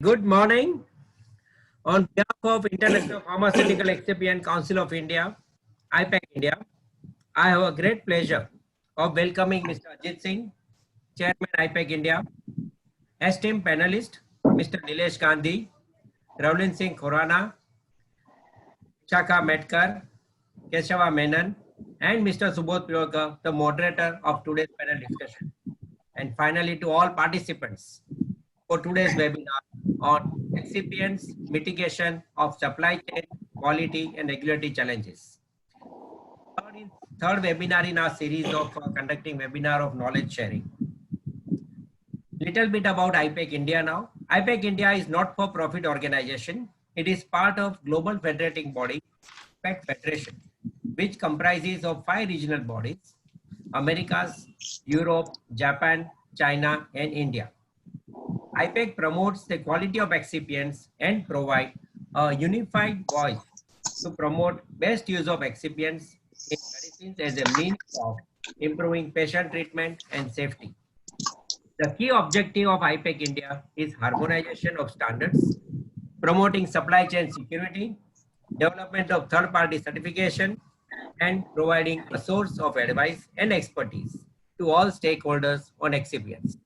Good morning. On behalf of International Pharmaceutical Excipient Council of India, IPEC India, I have a great pleasure of welcoming Mr. Ajit Singh, Chairman IPEC India, esteemed panelist, Mr. Nilesh Gandhi, Ravlin Singh Khurana, Chaka Metkar, Keshava Menon, and Mr. Subodh Pirokar, the moderator of today's panel discussion. And finally, to all participants for today's webinar on excipients, mitigation of supply chain, quality, and regulatory challenges. Third webinar in our series of conducting webinar of knowledge sharing. Little bit about IPEC India now. IPEC India is not for profit organization. It is part of global federating body, IPEC Federation, which comprises of 5 regional bodies: Americas, Europe, Japan, China, and India. IPEC promotes the quality of excipients and provide a unified voice to promote best use of excipients in medicines as a means of improving patient treatment and safety. The key objective of IPEC India is harmonization of standards, promoting supply chain security, development of third-party certification, and providing a source of advice and expertise to all stakeholders on excipients.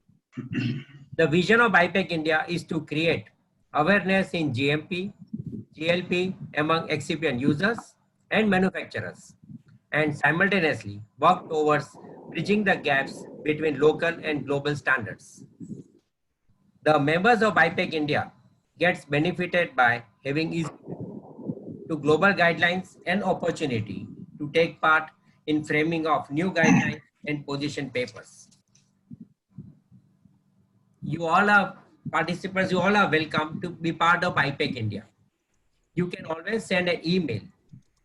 The vision of IPEC India is to create awareness in GMP, GLP among excipient users and manufacturers, and simultaneously work towards bridging the gaps between local and global standards. The members of IPEC India gets benefited by having easy to global guidelines and opportunity to take part in framing of new guidelines and position papers. You all are participants, you all are welcome to be part of IPEC India. You can always send an email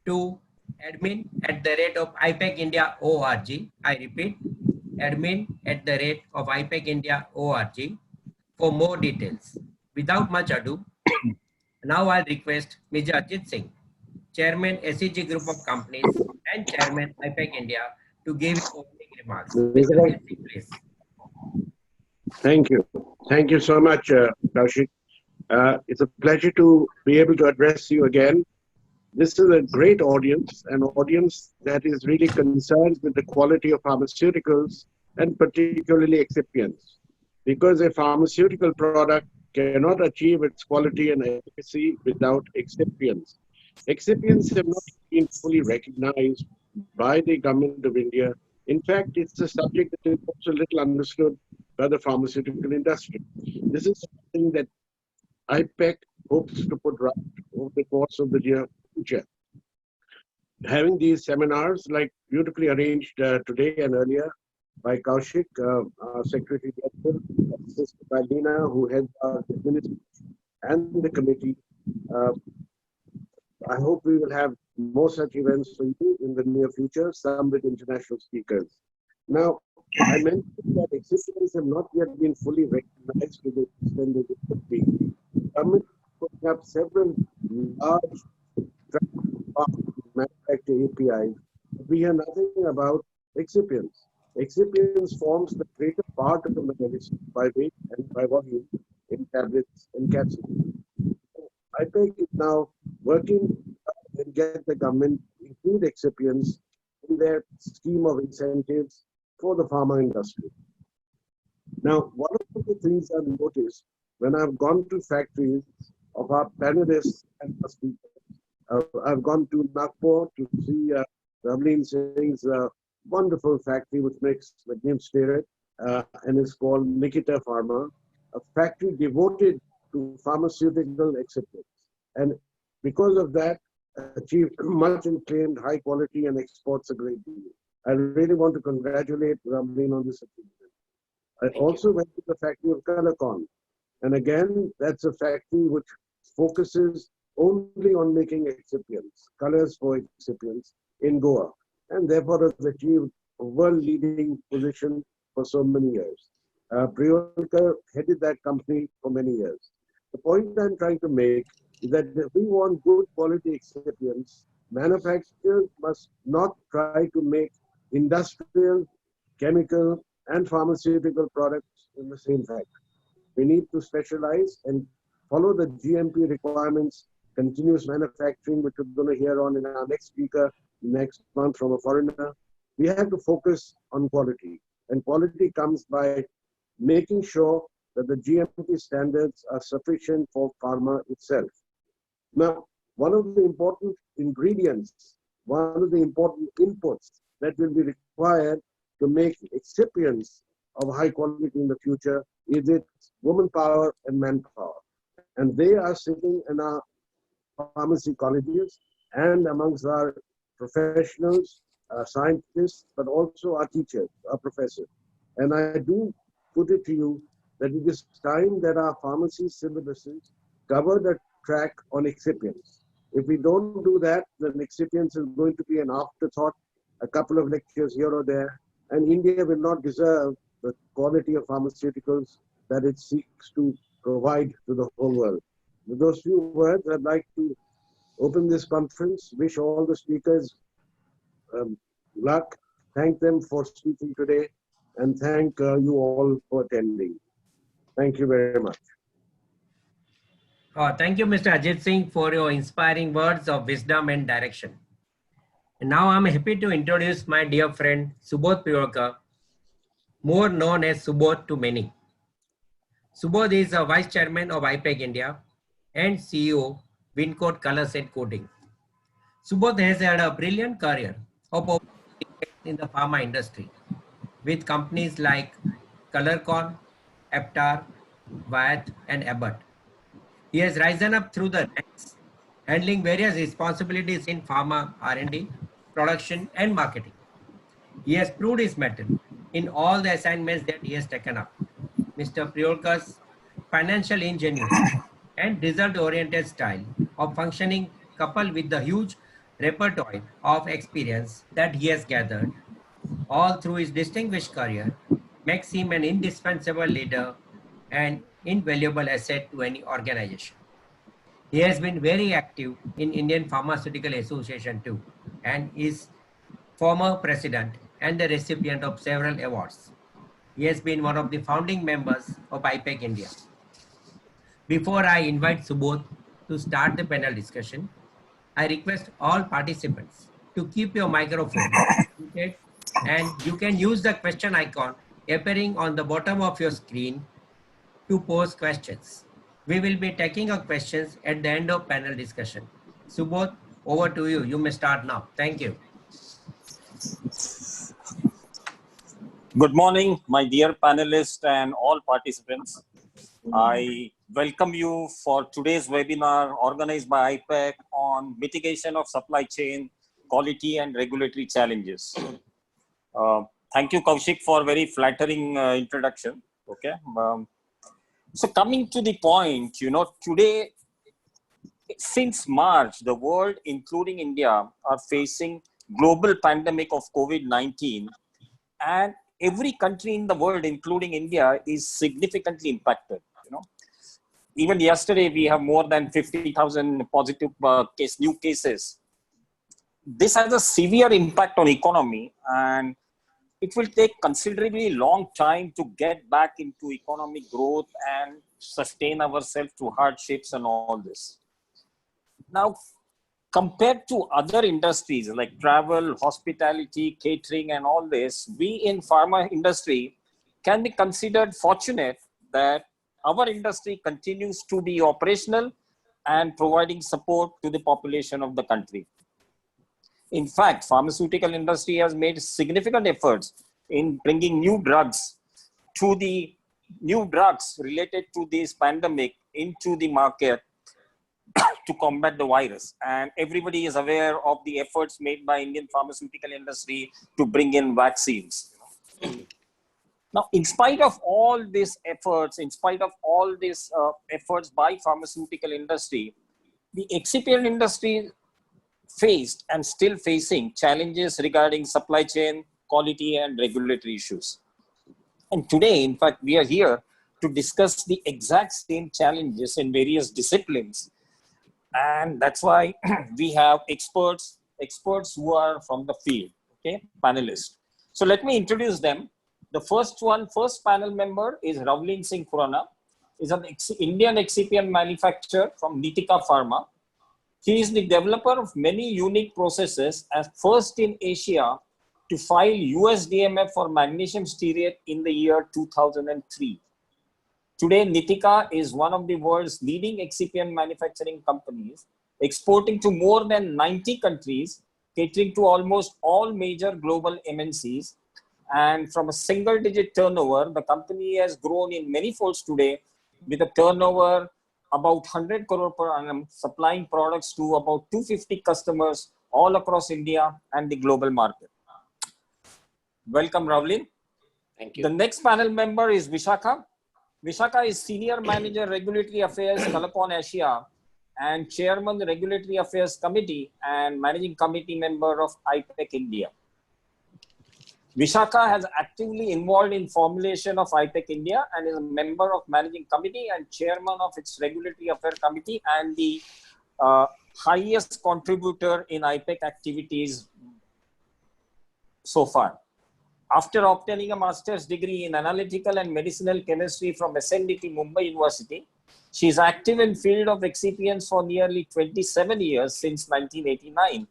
to admin@ipecindia.org. I repeat, admin@ipecindia.org for more details. Without much ado, now I'll request Mr. Ajit Singh, Chairman SEG Group of Companies and Chairman IPEC India, to give his opening remarks. Mr. Ajit Singh, please. Thank you. Thank you so much, Kaushik. It's a pleasure to be able to address you again. This is a great audience, an audience that is really concerned with the quality of pharmaceuticals and particularly excipients. Because a pharmaceutical product cannot achieve its quality and efficacy without excipients. Excipients have not been fully recognized by the government of India. In fact, it's a subject that is also little understood by the pharmaceutical industry. This is something that IPEC hopes to put right over the course of the near future. Having these seminars, like beautifully arranged today and earlier by Kaushik, our Secretary General, assisted by Lina, who heads our administration and the committee. I hope we will have more such events for you in the near future, some with international speakers. Now, I mentioned that excipients have not yet been fully recognized to the extent that it could be. The government is putting up several large manufactured APIs. We hear nothing about excipients. Excipients forms the greater part of the medicine by weight and by volume in tablets and capsules. IPEC is now working and get the government to include excipients in their scheme of incentives for the pharma industry. Now, one of the things I've noticed when I've gone to factories of our panelists and our speakers, I've gone to Nagpur to see Ravlin Singh's wonderful factory which makes magnesium stearate and is called Nikita Pharma, a factory devoted to pharmaceutical excipients. And because of that, achieved much acclaimed high quality and exports a great deal. I really want to congratulate Ravlin on this achievement. I also went to the factory of Colorcon. And again, that's a factory which focuses only on making excipients, colors for excipients in Goa. And therefore has achieved a world-leading position for so many years. Priolkar headed that company for many years. The point I'm trying to make is that if we want good quality excipients, manufacturers must not try to make industrial, chemical, and pharmaceutical products in the same factory. We need to specialize and follow the GMP requirements, continuous manufacturing, which we're going to hear on in our next speaker next month from a foreigner. We have to focus on quality. And quality comes by making sure that the GMP standards are sufficient for pharma itself. Now, one of the important ingredients, one of the important inputs that will be required to make excipients of high quality in the future is its woman power and manpower. And they are sitting in our pharmacy colleges and amongst our professionals, scientists, but also our teachers, our professors. And I do put it to you that it is time that our pharmacy syllabuses cover the track on excipients. If we don't do that, then excipients is going to be an afterthought, a couple of lectures here or there, and India will not deserve the quality of pharmaceuticals that it seeks to provide to the whole world. With those few words, I'd like to open this conference, wish all the speakers luck, thank them for speaking today, and thank you all for attending. Thank you very much. Thank you, Mr. Ajit Singh, for your inspiring words of wisdom and direction. And now I'm happy to introduce my dear friend, Subodh Priorkar, more known as Subodh to many. Subodh is a Vice Chairman of IPEC India and CEO, Wincoat Colors and Coating. Subodh has had a brilliant career of over decades in the pharma industry with companies like Colorcon, Aptar, Wyeth, and Abbott. He has risen up through the ranks, handling various responsibilities in pharma R&D, production, and marketing. He has proved his mettle in all the assignments that he has taken up. Mr. Priorkar's financial ingenuity and result-oriented style of functioning, coupled with the huge repertoire of experience that he has gathered all through his distinguished career, makes him an indispensable leader and invaluable asset to any organization. He has been very active in Indian Pharmaceutical Association too, and is former president and the recipient of several awards. He has been one of the founding members of IPEC India. Before I invite Subodh to start the panel discussion, I request all participants to keep your microphone muted, and you can use the question icon appearing on the bottom of your screen to pose questions. We will be taking up questions at the end of panel discussion. Subodh, over to you. You may start now. Thank you. Good morning, my dear panelists and all participants. I welcome you for today's webinar organized by IPEC on mitigation of supply chain, quality and regulatory challenges. Thank you, Kaushik, for very flattering introduction. Okay. So coming to the point, today, since March, the world, including India, are facing global pandemic of COVID-19, and every country in the world, including India, is significantly impacted. Even yesterday, we have more than 50,000 positive new cases. This has a severe impact on economy, and it will take considerably long time to get back into economic growth and sustain ourselves through hardships and all this. Now, compared to other industries like travel, hospitality, catering, and all this, we in pharma industry can be considered fortunate that our industry continues to be operational and providing support to the population of the country. In fact, pharmaceutical industry has made significant efforts in bringing new drugs related to this pandemic into the market to combat the virus. And everybody is aware of the efforts made by Indian pharmaceutical industry to bring in vaccines. Now, in spite of all these efforts, by pharmaceutical industry, the excipient industry faced and still facing challenges regarding supply chain, quality and regulatory issues. And today, in fact, we are here to discuss the exact same challenges in various disciplines. And that's why we have experts who are from the field, okay, panelists. So let me introduce them. The first panel member is Ravleen Singh Khurana. is an Indian excipient manufacturer from Nitika Pharma. He is the developer of many unique processes, as first in Asia to file USDMF for magnesium stearate in the year 2003. Today, Nitika is one of the world's leading excipient manufacturing companies, exporting to more than 90 countries, catering to almost all major global MNCs. And from a single-digit turnover, the company has grown in many folds today, with a turnover about 100 crore per annum, supplying products to about 250 customers all across India and the global market. Welcome, Ravlin. Thank you. The next panel member is Vishakha. Vishakha is Senior Manager Regulatory Affairs, Kalapon Asia, and Chairman Regulatory Affairs Committee and Managing Committee member of IPEC India. Vishakha has actively involved in formulation of IPEC India and is a member of Managing Committee and Chairman of its Regulatory Affairs Committee and the highest contributor in IPEC activities so far. After obtaining a master's degree in analytical and medicinal chemistry from SNDT Mumbai University, she is active in field of excipients for nearly 27 years since 1989.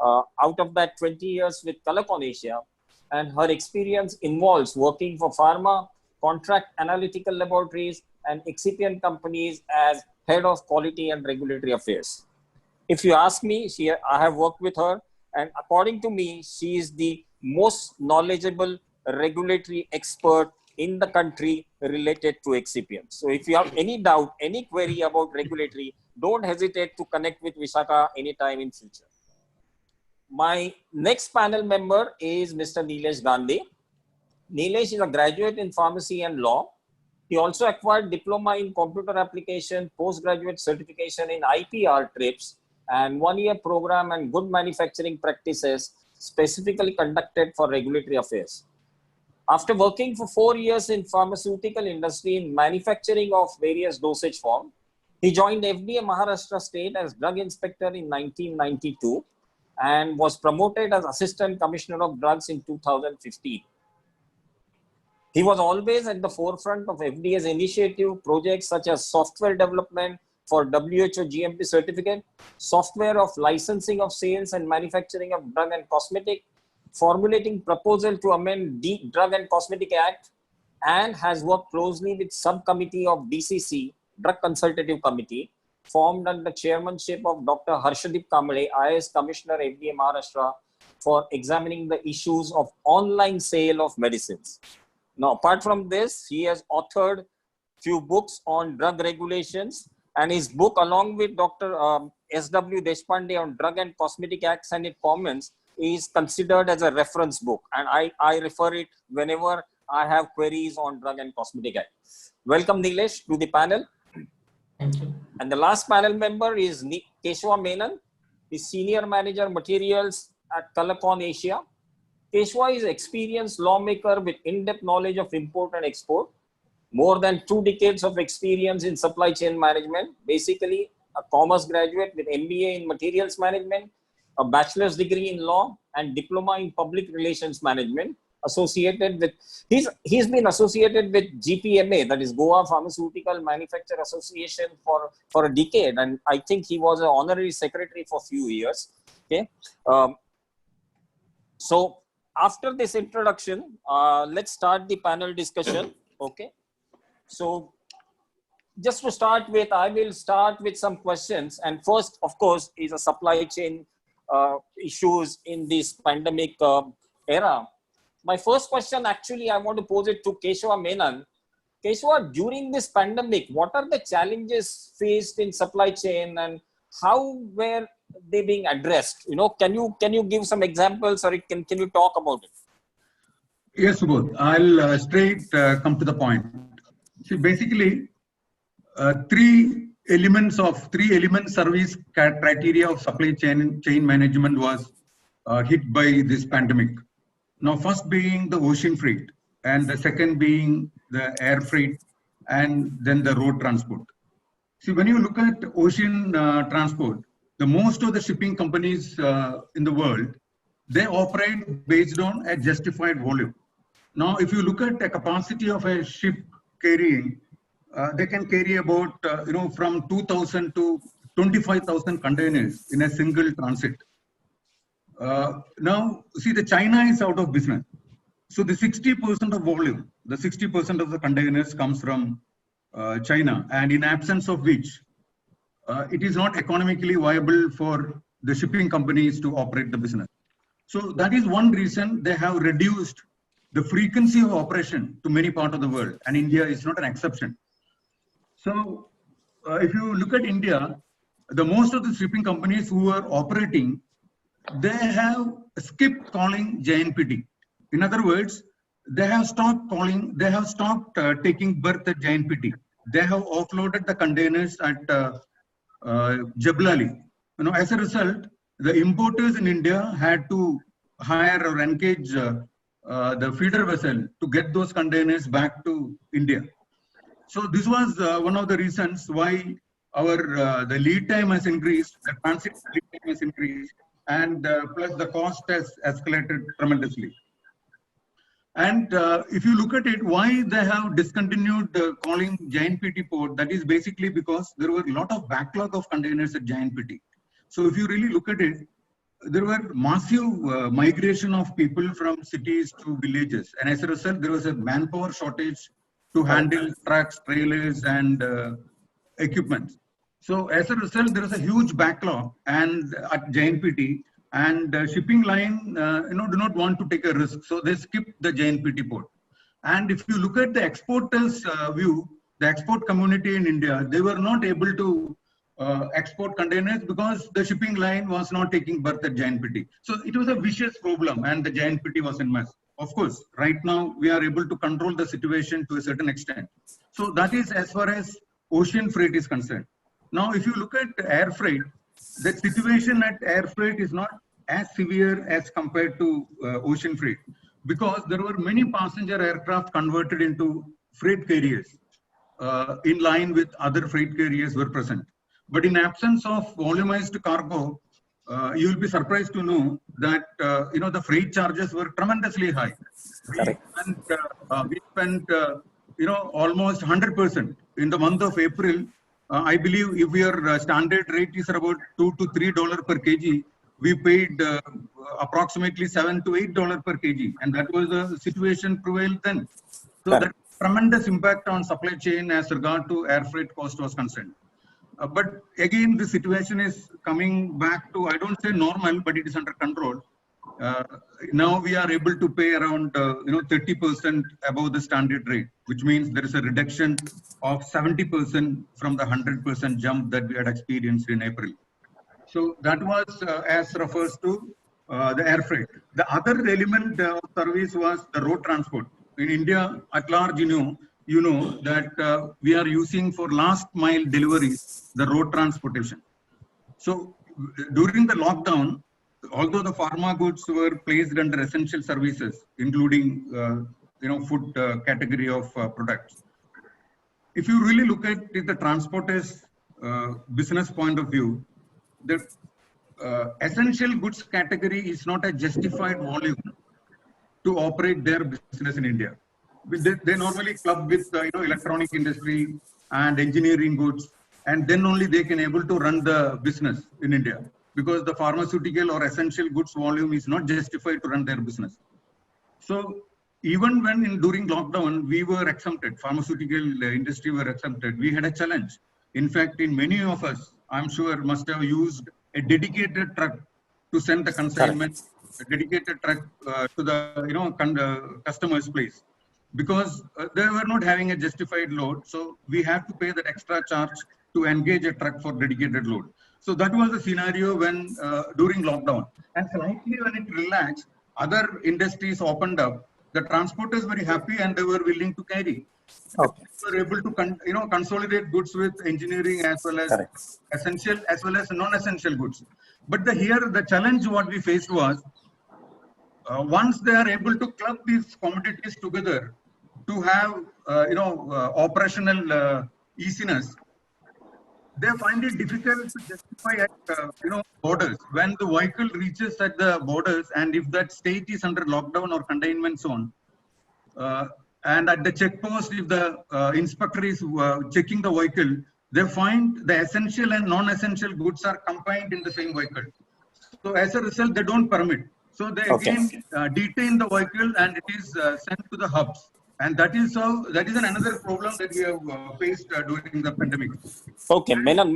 Out of that, 20 years with Kalapon Asia, and her experience involves working for pharma, contract analytical laboratories, and excipient companies as head of quality and regulatory affairs. If you ask me, I have worked with her, and according to me, she is the most knowledgeable regulatory expert in the country related to excipients. So if you have any doubt, any query about regulatory, don't hesitate to connect with Vishakha anytime in future. My next panel member is Mr. Nilesh Gandhi. Nilesh is a graduate in pharmacy and law. He also acquired diploma in computer application, postgraduate certification in IPR trips, and one-year program and good manufacturing practices specifically conducted for regulatory affairs. After working for 4 years in pharmaceutical industry in manufacturing of various dosage forms, he joined FDA Maharashtra State as drug inspector in 1992 and was promoted as assistant commissioner of drugs in 2015. He was always at the forefront of FDA's initiative projects such as software development for WHO GMP certificate, software of licensing of sales and manufacturing of drug and cosmetic, formulating proposal to amend the Drug and Cosmetic Act, and has worked closely with subcommittee of DCC, Drug Consultative Committee, formed under chairmanship of Dr. Harshdeep Kamble, IAS Commissioner, FDA Maharashtra, for examining the issues of online sale of medicines. Now, apart from this, he has authored few books on drug regulations, and his book, along with Dr. S.W. Deshpande on Drug and Cosmetic Acts and its comments, is considered as a reference book, and I refer it whenever I have queries on Drug and Cosmetic Act. Welcome, Nilesh, to the panel. Thank you. And the last panel member is Keshwa Menon, the Senior Manager Materials at Kalapon Asia. Keshwa is an experienced lawmaker with in-depth knowledge of import and export, more than 2 decades of experience in supply chain management, basically a commerce graduate with MBA in materials management, a bachelor's degree in law, and diploma in public relations management. Associated with, he's been associated with GPMA, that is Goa Pharmaceutical Manufacturer Association, for a decade, and I think he was an honorary secretary for a few years. Okay, so after this introduction, let's start the panel discussion. Okay, so just to start with, I will start with some questions, and first, of course, is a supply chain issues in this pandemic era. My first question, actually, I want to pose it to Keshwa Menon. Keshwa, during this pandemic, what are the challenges faced in supply chain, and how were they being addressed? You know, can you give some examples, or can you talk about it? Yes, Subodh. I'll straight come to the point. See, basically, three element service criteria of supply chain management was hit by this pandemic. Now, first being the ocean freight, and the second being the air freight, and then the road transport. See, when you look at ocean transport, the most of the shipping companies in the world, they operate based on a justified volume. Now, if you look at the capacity of a ship carrying they can carry about, from 2,000 to 25,000 containers in a single transit. Now, see, the China is out of business. So the 60% of volume, the 60% of the containers comes from China, and in absence of which, it is not economically viable for the shipping companies to operate the business. So that is one reason they have reduced the frequency of operation to many parts of the world, and India is not an exception. So if you look at India, the most of the shipping companies who are operating, they have skipped calling JNPT. In other words, they have stopped taking berth at JNPT. They have offloaded the containers at Jablali. As a result, the importers in India had to hire or engage the feeder vessel to get those containers back to India. So this was one of the reasons why the lead time has increased, the transit lead time has increased, and plus the cost has escalated tremendously. And if you look at it, why they have discontinued calling JNPT port, that is basically because there were a lot of backlog of containers at JNPT. So if you really look at it, there were massive migration of people from cities to villages. And as a result, there was a manpower shortage to handle trucks, trailers, and equipment. So as a result, there was a huge backlog and at JNPT, and shipping line do not want to take a risk, so they skipped the JNPT port. And if you look at the exporters view, the export community in India, they were not able to export containers because the shipping line was not taking berth at JNPT. So it was a vicious problem, and the JNPT was in mess. Of course, right now we are able to control the situation to a certain extent. So that is as far as ocean freight is concerned. Now, if you look at air freight, the situation at air freight is not as severe as compared to ocean freight, because there were many passenger aircraft converted into freight carriers in line with other freight carriers were present. But in absence of volumized cargo, you will be surprised to know that the freight charges were tremendously high. We spent almost 100% in the month of April. I believe if your standard rate is about $2 to $3 per kg, we paid approximately $7 to $8 per kg, and that was the situation prevailed then. So that tremendous impact on supply chain as regard to air freight cost was concerned. But again, the situation is coming back to, I don't say normal, but it is under control. Now we are able to pay around 30% above the standard rate, which means there is a reduction of 70% from the 100% jump that we had experienced in April. So that was as refers to the air freight. The other element of service was the road transport. In India at large, you know that we are using for last mile deliveries the road transportation. So during the lockdown, although the pharma goods were placed under essential services, including food category of products, if you really look at it, the transporters business point of view, the essential goods category is not a justified volume to operate their business in India. They normally club with electronic industry and engineering goods, and then only they can able to run the business in India, because the pharmaceutical or essential goods volume is not justified to run their business. So even when during lockdown we were exempted, pharmaceutical industry were exempted, we had a challenge. In fact, in many of us, I'm sure, must have used a dedicated truck to send the consignment, a dedicated truck to the customer's place, because they were not having a justified load. So we have to pay that extra charge to engage a truck for dedicated load. So that was the scenario when during lockdown. And slightly when it relaxed, other industries opened up. The transporters were happy and they were willing to carry. Okay. They were able to consolidate goods with engineering as well as essential as well as non-essential goods. But here the challenge what we faced was once they are able to club these commodities together to have operational easiness, they find it difficult to justify at borders. When the vehicle reaches at the borders, and if that state is under lockdown or containment zone, and at the check post, if the inspector is checking the vehicle, they find the essential and non-essential goods are combined in the same vehicle. So as a result, they don't permit. So they again detain the vehicle and it is sent to the hubs. And that is another problem that we have faced during the pandemic. Okay, Menon.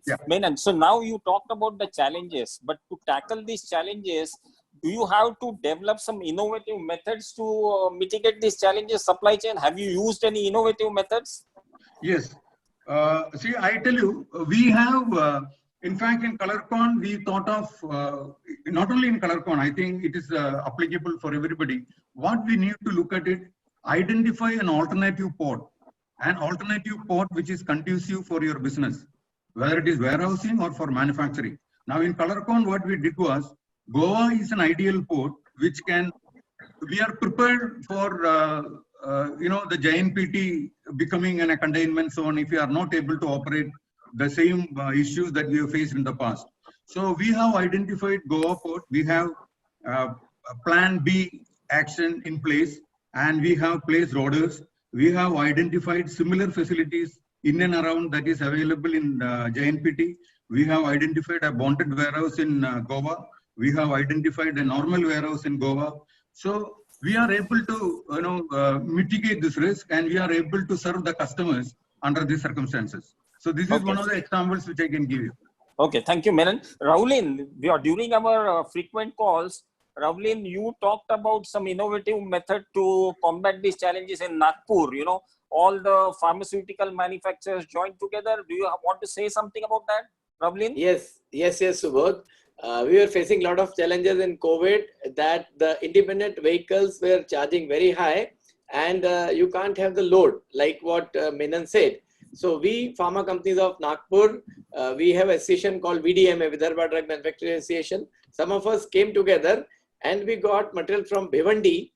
Yeah. Menon. So now you talked about the challenges, but to tackle these challenges, do you have to develop some innovative methods to mitigate these challenges, supply chain? Have you used any innovative methods? Yes. See, I tell you, we have, in fact, in ColorCon, we thought of, not only in ColorCon, I think it is applicable for everybody. What we need to look at it, identify an alternative port which is conducive for your business, whether it is warehousing or for manufacturing. Now, in ColorCon, what we did was, Goa is an ideal port which we are prepared for the JNPT becoming a containment zone if we are not able to operate the same issues that we have faced in the past. So we have identified Goa port, we have a plan B action in place, and we have placed orders. We have identified similar facilities in and around that is available in JNPT. We have identified a bonded warehouse in Goa. We have identified a normal warehouse in Goa. So we are able to mitigate this risk, and we are able to serve the customers under these circumstances. So this is one of the examples which I can give you. Okay, thank you, Menon. Raulin, during our frequent calls, Raulin, you talked about some innovative method to combat these challenges in Nagpur. All the pharmaceutical manufacturers joined together. Do you want to say something about that, Raulin? Yes, Subodh. We were facing a lot of challenges in COVID that the independent vehicles were charging very high and you can't have the load like what Menon said. So we pharma companies of Nagpur, we have a association called VDMA, Vidarbha Drug Manufacturing Association. Some of us came together and we got material from Bhiwandi,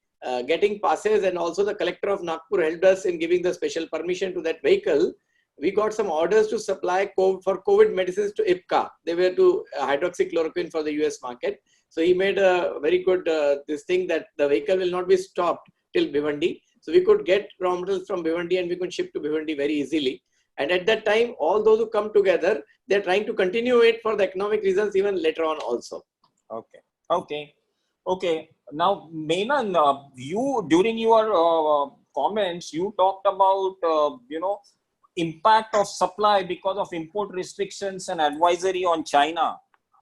getting passes, and also the collector of Nagpur helped us in giving the special permission to that vehicle. We got some orders to supply for COVID medicines to IPEC. They were to hydroxychloroquine for the US market. So he made a very good this thing that the vehicle will not be stopped till Bhiwandi. So we could get raw materials from Bhiwandi and we could ship to Bhiwandi very easily. And at that time, all those who come together, they're trying to continue it for the economic reasons even later on also. Okay. Now, Menon, you during your comments, you talked about impact of supply because of import restrictions and advisory on China.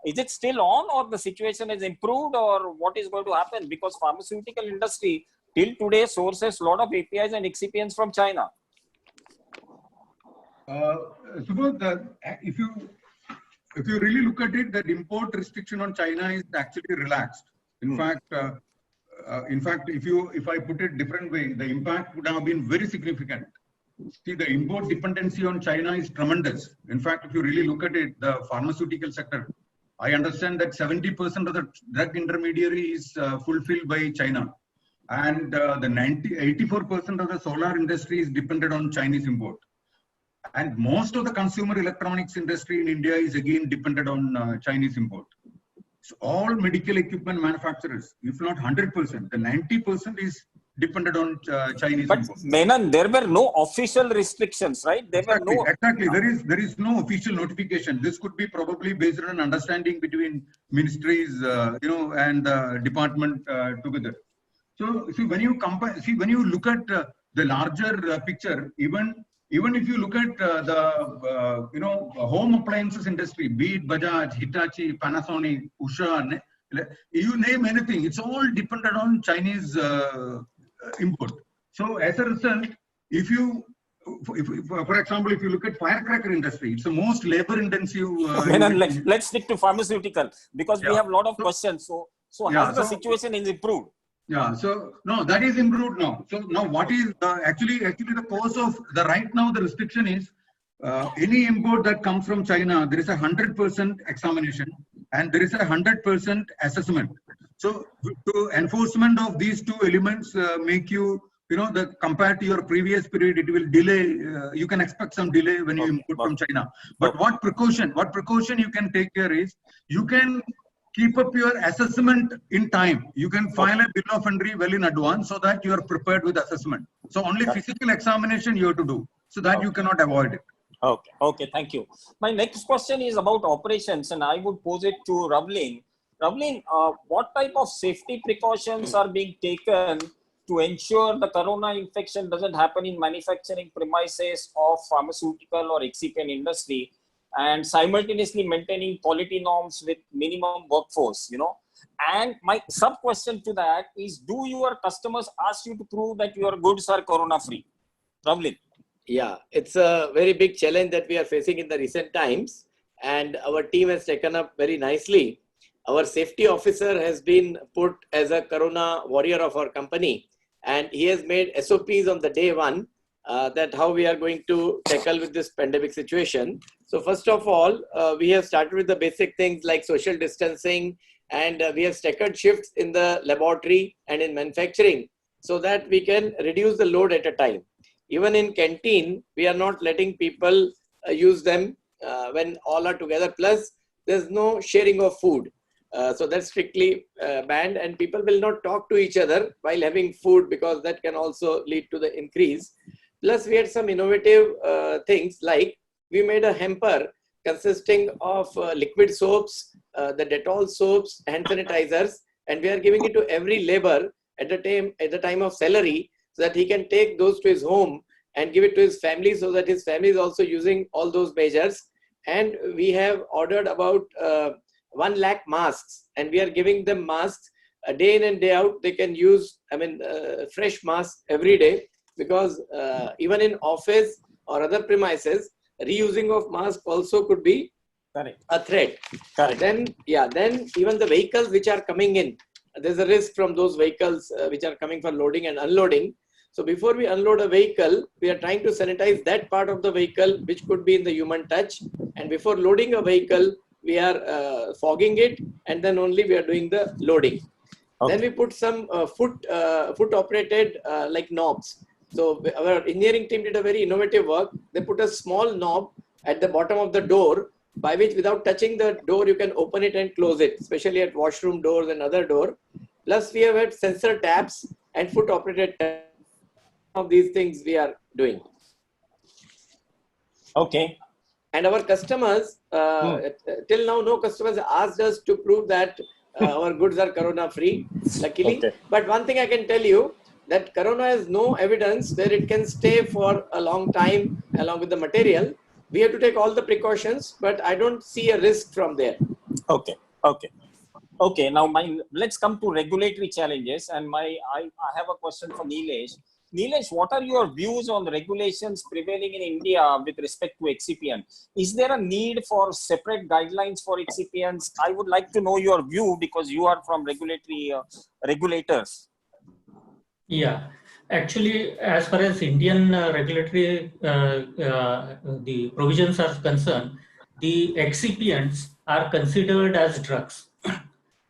Is it still on, or the situation has improved, or what is going to happen? Because pharmaceutical industry till today sources a lot of APIs and excipients from China. Subodh, if you really look at it, that import restriction on China is actually relaxed. In fact, if I put it different way, the impact would have been very significant. See, the import dependency on China is tremendous. In fact, if you really look at it, the pharmaceutical sector, I understand that 70% of the drug intermediary is fulfilled by China, and the 84% of the solar industry is dependent on Chinese import. And most of the consumer electronics industry in India is again dependent on Chinese import. So all medical equipment manufacturers, if not 100%, the 90% is dependent on Chinese but import. Menon, there were no official restrictions, right? Exactly. There is no official notification. This could be probably based on an understanding between ministries, and the department together. So, see, when you look at the larger picture, even if you look at the home appliances industry, be it Bajaj, Hitachi, Panasonic, Usha, you name anything, it's all dependent on Chinese import. So as a result, for example, if you look at firecracker industry, it's the most labor intensive. Let's stick to pharmaceutical because we have a lot of questions. So has the situation is improved? Yeah, so no, that is improved now. So now what is actually the cause of right now the restriction is any import that comes from China, there is 100% examination and there is 100% assessment. So to enforcement of these two elements make you, compared to your previous period, it will delay. You can expect some delay when you import from China. But what precaution you can take care is you can keep up your assessment in time. You can file a bill of entry well in advance so that you are prepared with assessment. So only physical examination you have to do, so that you cannot avoid it. Okay, okay, thank you. My next question is about operations, and I would pose it to Ravleen. Ravleen, what type of safety precautions are being taken to ensure the corona infection doesn't happen in manufacturing premises of pharmaceutical or excipient industry, and simultaneously maintaining quality norms with minimum workforce, you know? And my sub question to that is, do your customers ask you to prove that your goods are corona free? Ravleen. Yeah, it's a very big challenge that we are facing in the recent times, and our team has taken up very nicely. Our safety officer has been put as a corona warrior of our company, and he has made SOPs on the day one that how we are going to tackle with this pandemic situation. So first of all, we have started with the basic things like social distancing, and we have staggered shifts in the laboratory and in manufacturing so that we can reduce the load at a time. Even in canteen, we are not letting people use them when all are together. Plus, there's no sharing of food. So that's strictly banned, and people will not talk to each other while having food because that can also lead to the increase. Plus, we had some innovative things like we made a hamper consisting of liquid soaps, the Dettol soaps, hand sanitizers, and we are giving it to every labor at the time of salary, so that he can take those to his home and give it to his family, so that his family is also using all those measures. And we have ordered about 1 lakh masks, and we are giving them masks day in and day out. They can use, fresh masks every day, because even in office or other premises, reusing of masks also could be a threat. Then even the vehicles which are coming in, there's a risk from those vehicles which are coming for loading and unloading. So before we unload a vehicle, we are trying to sanitize that part of the vehicle which could be in the human touch. And before loading a vehicle, we are fogging it, and then only we are doing the loading. Okay. Then we put some foot operated like knobs. So our engineering team did a very innovative work. They put a small knob at the bottom of the door, by which without touching the door, you can open it and close it, especially at washroom doors and other door. Plus we have had sensor taps and foot operated taps. Of these things we are doing. Okay. And our customers, till now, no customers asked us to prove that our goods are corona free, luckily. Okay. But one thing I can tell you, that corona has no evidence where it can stay for a long time along with the material. We have to take all the precautions, but I don't see a risk from there. Okay. Okay. Okay. Now, let's come to regulatory challenges. And I have a question for Nilesh. Nilesh, what are your views on the regulations prevailing in India with respect to excipients? Is there a need for separate guidelines for excipients? I would like to know your view, because you are from regulators. Yeah, actually, as far as Indian regulatory the provisions are concerned, the excipients are considered as drugs.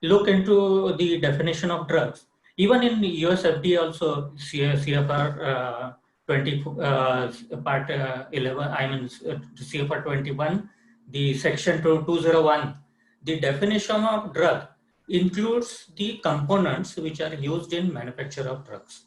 Look into the definition of drugs. Even in US FDA also, CFR 20 part 11, CFR 21, the section 201, the definition of drug includes the components which are used in manufacture of drugs.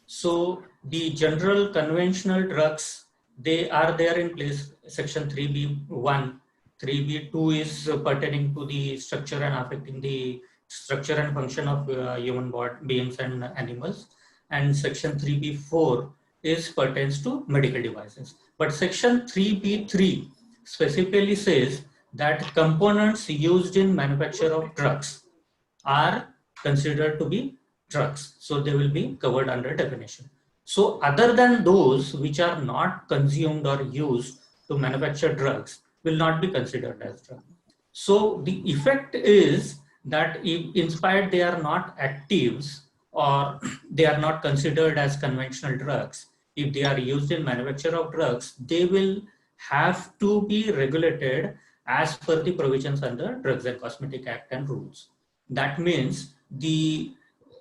So the general conventional drugs, they are there in place. Section 3B1, 3B2 is pertaining to the structure and affecting the structure and function of human beings and animals, and section 3B4 is pertains to medical devices. But section 3B3 specifically says that components used in manufacture of drugs are considered to be drugs, so they will be covered under definition. So other than those which are not consumed or used to manufacture drugs will not be considered as drugs. So the effect is that if in spite they are not actives or they are not considered as conventional drugs, if they are used in manufacture of drugs, they will have to be regulated as per the provisions under Drugs and Cosmetic Act and rules. That means the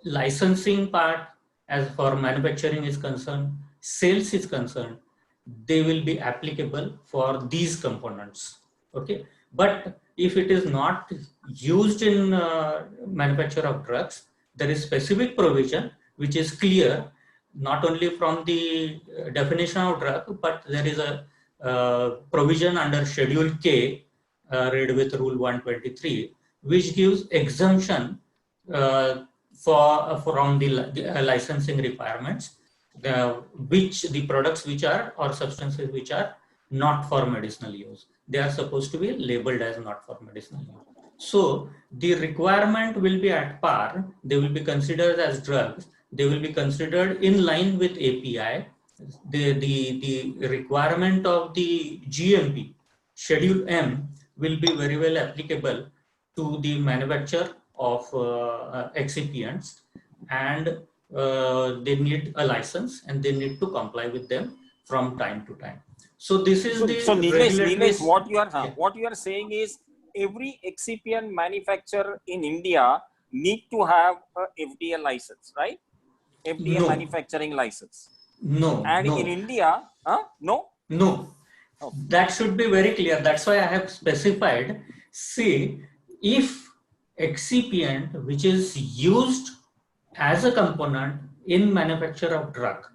licensing part, as for manufacturing is concerned, sales is concerned, they will be applicable for these components. Okay, but if it is not used in manufacture of drugs, there is specific provision which is clear, not only from the definition of drug, but there is a provision under Schedule K, read with Rule 123, which gives exemption from the licensing requirements, the products which are, or substances which are not for medicinal use. They are supposed to be labeled as not for medicinal use. So the requirement will be at par. They will be considered as drugs. They will be considered in line with API. The requirement of the GMP, Schedule M, will be very well applicable to the manufacture of excipients, and they need a license and they need to comply with them from time to time. So this is Nilesh, what you are saying is every excipient manufacturer in India need to have a FDA license, right? FDA manufacturing license. No. And in India, no? No. Okay. That should be very clear. That's why I have specified. See, if excipient which is used as a component in manufacture of drug,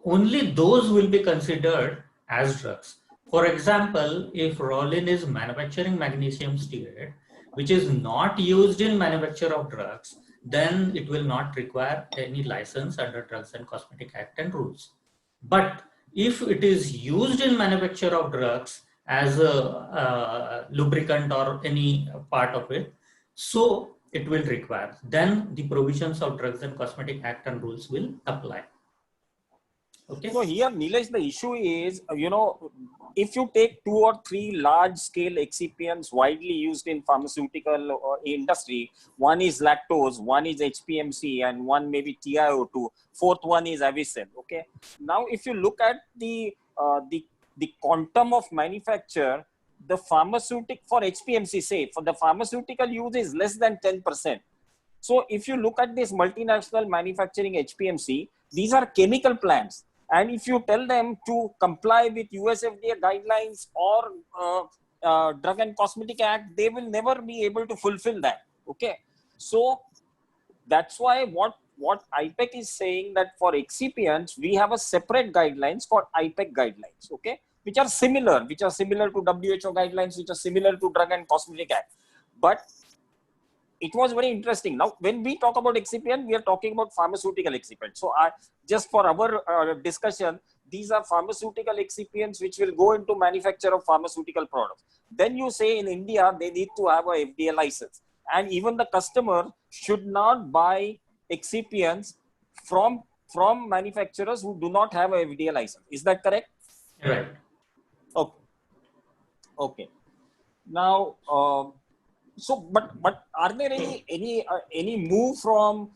only those will be considered as drugs. For example, if Rolin is manufacturing magnesium stearate, which is not used in manufacture of drugs, then it will not require any license under Drugs and Cosmetic Act and rules. But if it is used in manufacture of drugs as a lubricant or any part of it, so it will require, then the provisions of Drugs and Cosmetic Act and rules will apply. Okay. So here, Nilesh, the issue is, if you take 2 or 3 large-scale excipients widely used in pharmaceutical industry, one is lactose, one is HPMC, and one maybe TiO2. Fourth one is avicen. Okay. Now, if you look at the quantum of manufacture, the pharmaceutical for HPMC, say for the pharmaceutical use is less than 10%. So if you look at this multinational manufacturing HPMC, these are chemical plants. And if you tell them to comply with US FDA guidelines or Drug and Cosmetic Act, they will never be able to fulfill that. Okay. So that's why what IPEC is saying, that for excipients, we have a separate guidelines called IPEC guidelines. Okay. Which are similar to WHO guidelines, which are similar to Drug and Cosmetic Act. But it was very interesting. Now, when we talk about excipient, we are talking about pharmaceutical excipient. So just for our discussion, these are pharmaceutical excipients which will go into manufacture of pharmaceutical products. Then you say in India, they need to have a FDA license. And even the customer should not buy excipients from manufacturers who do not have a FDA license. Is that correct? Right. Okay. Now, but are there any move from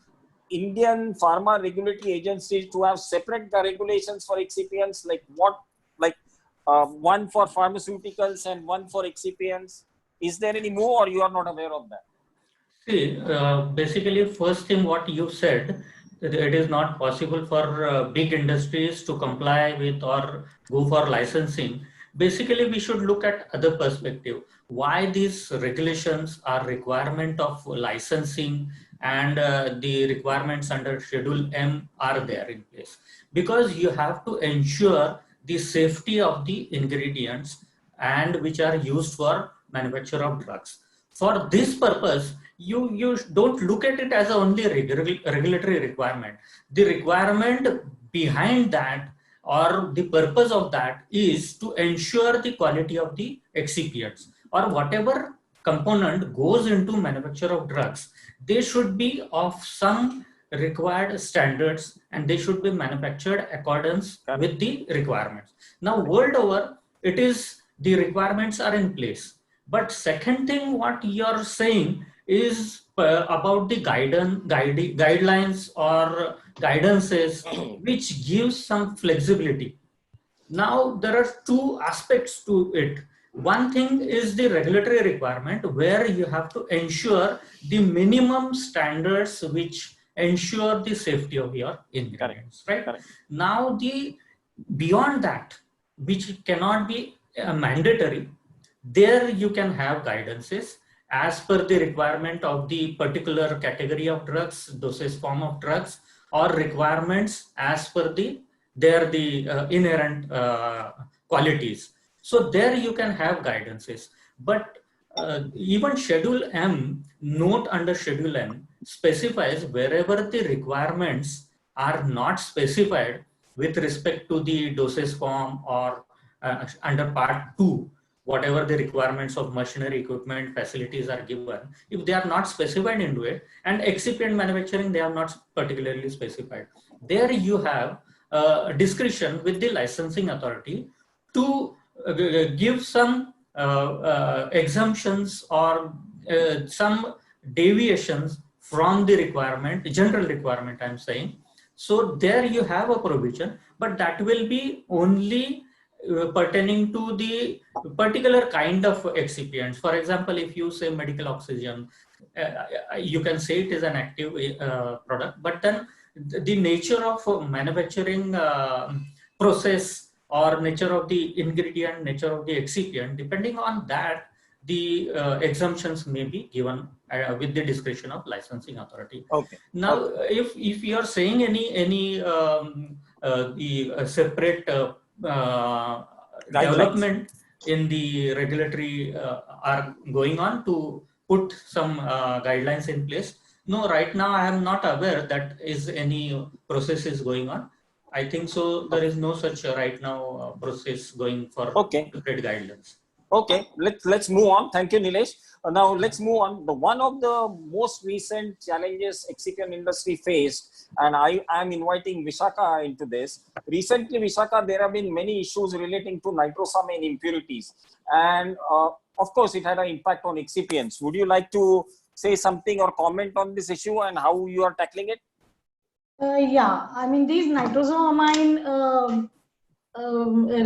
Indian pharma regulatory agencies to have separate regulations for excipients, like one for pharmaceuticals and one for excipients? Is there any move, or you are not aware of that? See, basically, first thing what you said, it is not possible for big industries to comply with or go for licensing. Basically, we should look at other perspective. Why these regulations are requirement of licensing and the requirements under Schedule M are there in place? Because you have to ensure the safety of the ingredients and which are used for manufacture of drugs. For this purpose, you don't look at it as only a regulatory requirement. The requirement behind that, or the purpose of that, is to ensure the quality of the excipients or whatever component goes into manufacture of drugs. They should be of some required standards and they should be manufactured accordance with the requirements. Now, world over, it is the requirements are in place. But second thing, what you're saying is about the guidelines or guidances which gives some flexibility. Now, there are two aspects to it. One thing is the regulatory requirement, where you have to ensure the minimum standards which ensure the safety of your ingredients. Right? Correct. Now, beyond that, which cannot be mandatory, there you can have guidances as per the requirement of the particular category of drugs, dosage form of drugs, or requirements as per the inherent qualities. So there you can have guidances. But even Schedule M, note under Schedule M, specifies wherever the requirements are not specified with respect to the dosage form or under Part 2, whatever the requirements of machinery, equipment, facilities are given, if they are not specified into it, and excipient manufacturing, they are not particularly specified. There you have discretion with the licensing authority to give some exemptions or some deviations from the requirement, general requirement I'm saying. So there you have a provision, but that will be only pertaining to the particular kind of excipients. For example, if you say medical oxygen, you can say it is an active product, but then the nature of manufacturing process or nature of the ingredient, nature of the excipient, depending on that, the exemptions may be given with the discretion of licensing authority. Okay. Now, if you are saying any separate development in the regulatory are going on to put some guidelines in place, no, right now I am not aware that is any process is going on. I think so. There is no such right now process going for separate guidelines. Okay, let's move on. Thank you, Nilesh. Now let's move on. One of the most recent challenges excipient industry faced, and I am inviting Vishaka into this. Recently, Vishaka, there have been many issues relating to nitrosamine impurities, and of course, it had an impact on excipients. Would you like to say something or comment on this issue and how you are tackling it? Yeah, I mean these nitrosamine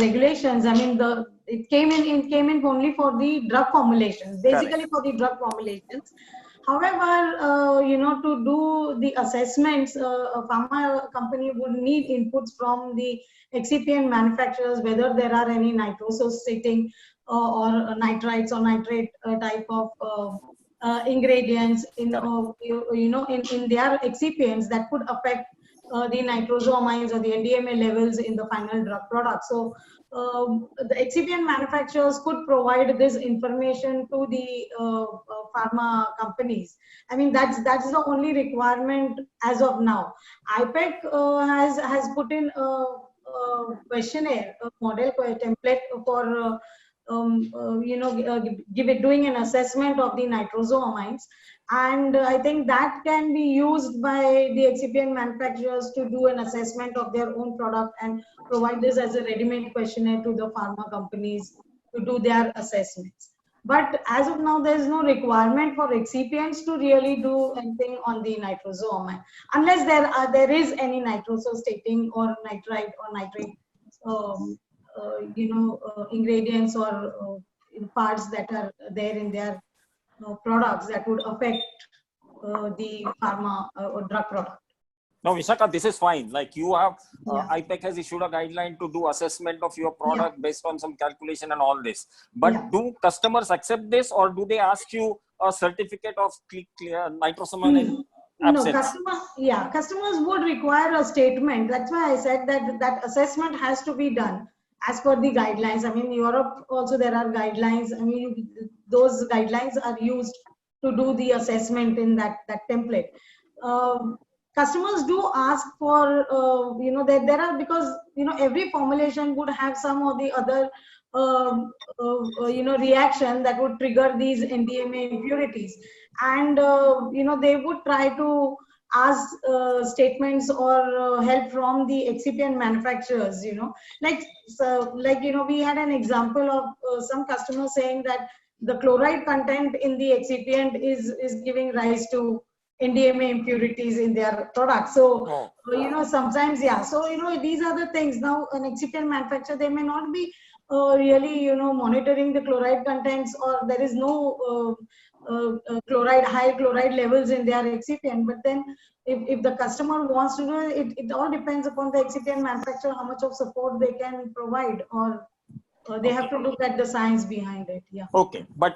regulations. I mean it came in only for the drug formulations, basically for the drug formulations. However, to do the assessments, a pharma company would need inputs from the excipient manufacturers, whether there are any nitroso-stating or nitrites or nitrate type of ingredients in in their excipients that could affect the nitrosamines or the NDMA levels in the final drug product. So the excipient manufacturers could provide this information to the pharma companies. I mean that's the only requirement as of now. IPEC has put in a questionnaire, a model template for doing an assessment of the nitrosamines, and I think that can be used by the excipient manufacturers to do an assessment of their own product and provide this as a ready-made questionnaire to the pharma companies to do their assessments. But as of now, there is no requirement for excipients to really do anything on the nitrosamine, unless there is any nitroso-stating or nitrite or nitrate ingredients or parts that are there in their products that would affect the pharma or drug product. No, Vishaka, this is fine. Like you have, IPEC has issued a guideline to do assessment of your product based on some calculation and all this. But do customers accept this, or do they ask you a certificate of nitrosamine absence? No, customers would require a statement. That's why I said that assessment has to be done as per the guidelines. I mean, Europe also there are guidelines. I mean, those guidelines are used to do the assessment in that template. Customers do ask for, there are, because, every formulation would have some or the other, reaction that would trigger these NDMA impurities. And, they would try to ask statements or help from the excipient manufacturers, we had an example of some customers saying that the chloride content in the excipient is giving rise to NDMA impurities in their product. So, sometimes, so, these are the things. Now, an excipient manufacturer, they may not be really, monitoring the chloride contents, or there is no high chloride levels in their excipient. But then, if the customer wants to do it, it all depends upon the excipient manufacturer, how much of support they can provide, or they have to look at the science behind it. Yeah. Okay, but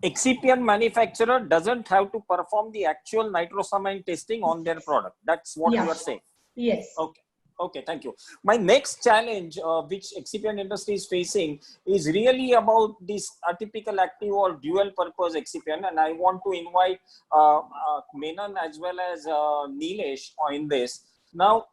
excipient manufacturer doesn't have to perform the actual nitrosamine testing on their product. That's what you are saying. Yes. Okay. Okay, thank you. My next challenge, which excipient industry is facing, is really about this atypical active or dual purpose excipient, and I want to invite Menon as well as Nilesh in this. Now,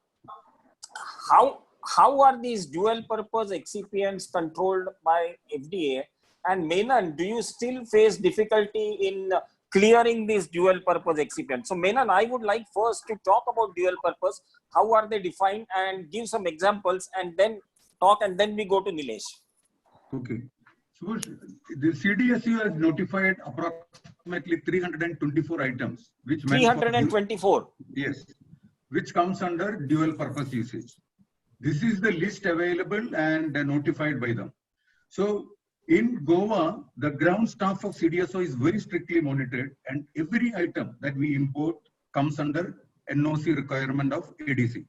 how are these dual purpose excipients controlled by FDA? And Menon, do you still face difficulty in clearing these dual purpose excipients? So Menon, I would like first to talk about dual purpose. How are they defined, and give some examples, and then talk, and then we go to Nilesh. Okay. So the CDSU has notified approximately 324 items, which 324. Yes, which comes under dual purpose usage. This is the list available and notified by them. So in Goa, the ground staff of CDSO is very strictly monitored, and every item that we import comes under NOC requirement of ADC.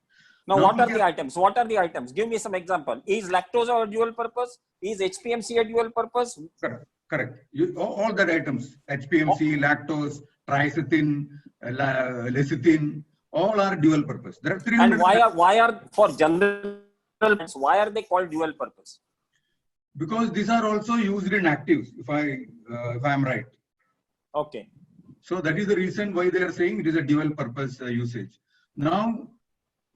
Now what are the items? What are the items? Give me some example. Is lactose a dual purpose? Is HPMC a dual purpose? Correct. All the items, HPMC, lactose, triacethin, lecithin, all are dual purpose. There are 300. And why are for general, why are they called dual purpose? Because these are also used in actives, if I am right. Okay. So that is the reason why they are saying it is a dual purpose usage. Now,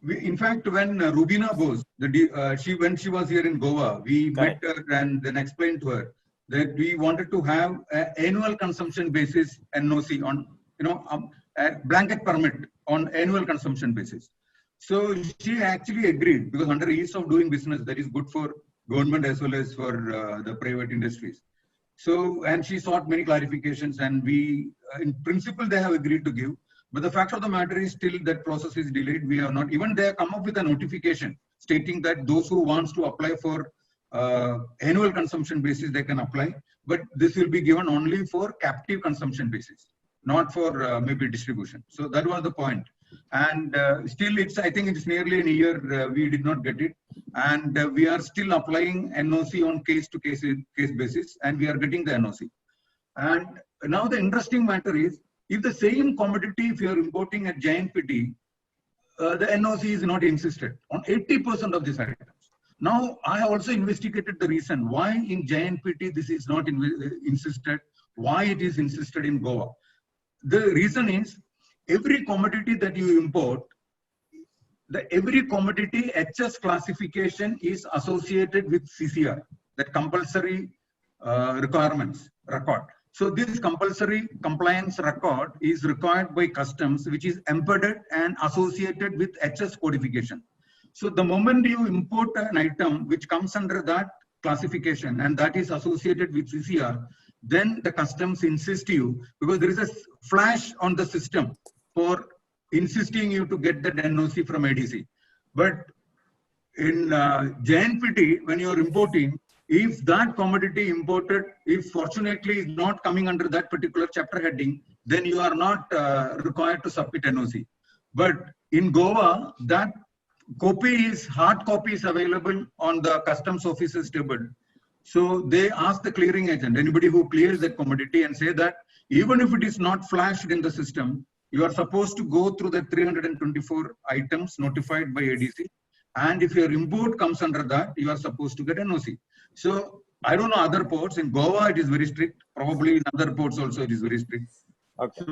in fact, when Rubina Bose, when she was here in Goa, we met her and then explained to her that we wanted to have an annual consumption basis NOC on, a blanket permit on annual consumption basis. So she actually agreed, because under ease of doing business, that is good for government as well as for the private industries. So, and she sought many clarifications, and we, in principle, they have agreed to give. But the fact of the matter is still that process is delayed. We are not, even they have come up with a notification stating that those who wants to apply for annual consumption basis, they can apply. But this will be given only for captive consumption basis, not for maybe distribution. So that was the point. And still I think it's nearly a year we did not get it. And we are still applying NOC on case basis, and we are getting the NOC. And now the interesting matter is, if the same commodity, if you are importing at JNPT, the NOC is not insisted on 80% of these items. Now, I also investigated the reason why in JNPT this is not insisted, why it is insisted in Goa. The reason is, every commodity that you import, every commodity HS classification is associated with CCR, that compulsory requirements record. So this compulsory compliance record is required by customs, which is embedded and associated with HS codification. So the moment you import an item which comes under that classification and that is associated with CCR, then the customs insist you, because there is a flash on the system for insisting you to get that NOC from ADC. But in JNPT, when you are importing, if that commodity imported, if fortunately is not coming under that particular chapter heading, then you are not required to submit NOC. But in Goa, that hard copy is available on the customs officer's table. So they ask the clearing agent, anybody who clears that commodity, and say that even if it is not flashed in the system, you are supposed to go through the 324 items notified by ADC. And if your import comes under that, you are supposed to get NOC. So I don't know other ports. In Goa, it is very strict. Probably in other ports also, it is very strict. Okay.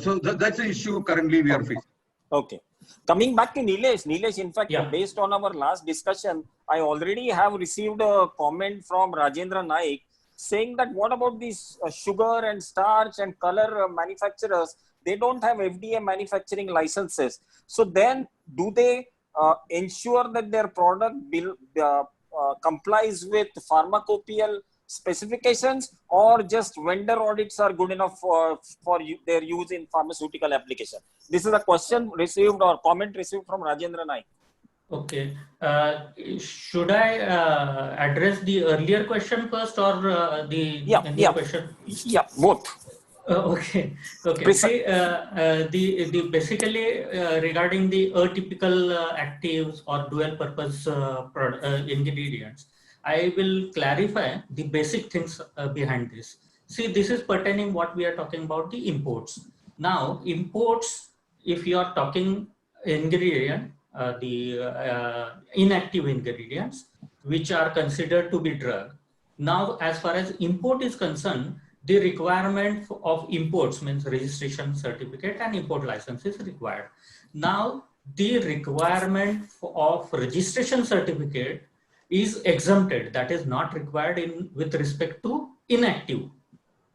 So that's the issue currently we are facing. Okay. Coming back to Nilesh. Nilesh, in fact, based on our last discussion, I already have received a comment from Rajendra Naik saying that what about these sugar and starch and color manufacturers? They don't have FDA manufacturing licenses. So then do they ensure that their product complies with pharmacopoeial specifications, or just vendor audits are good enough for their use in pharmaceutical application? This is a question received or comment received from Rajendra Naik. Okay. Should I address the earlier question first, or the question? Yeah, both. Okay. See, basically regarding the atypical actives or dual purpose ingredients, I will clarify the basic things behind this. See, this is pertaining what we are talking about, the imports. Now, imports, if you are talking ingredient, inactive ingredients, which are considered to be drug. Now, as far as import is concerned, the requirement of imports means registration certificate and import license is required. Now, the requirement of registration certificate is exempted, that is not required with respect to inactive.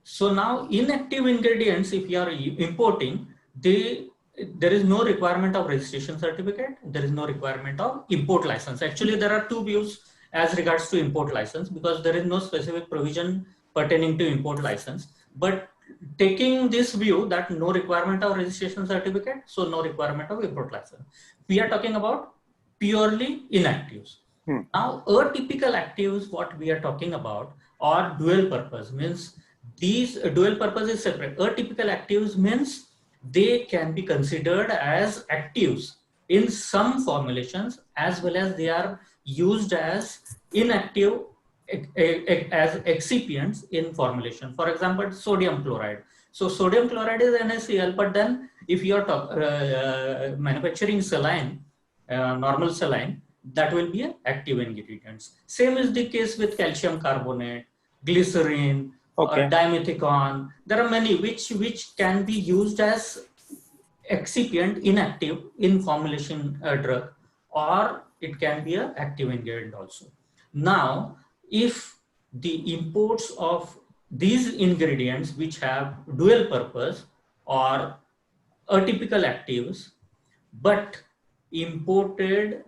So now inactive ingredients, if you are importing, there is no requirement of registration certificate, there is no requirement of import license. Actually, there are two views as regards to import license, because there is no specific provision pertaining to import license. But taking this view that no requirement of registration certificate, so no requirement of import license, we are talking about purely inactives. Now, atypical actives, what we are talking about, are dual purpose, means these dual purpose is separate. Atypical actives means they can be considered as actives in some formulations, as well as they are used as inactive as excipients in formulation. For example, sodium chloride. So sodium chloride is NaCl, but then if you are manufacturing saline, normal saline, that will be an active ingredients. Same is the case with calcium carbonate, glycerin, dimethicone. There are many which can be used as excipient, inactive in formulation drug, or it can be an active ingredient also. Now, if the imports of these ingredients which have dual purpose or atypical actives, but imported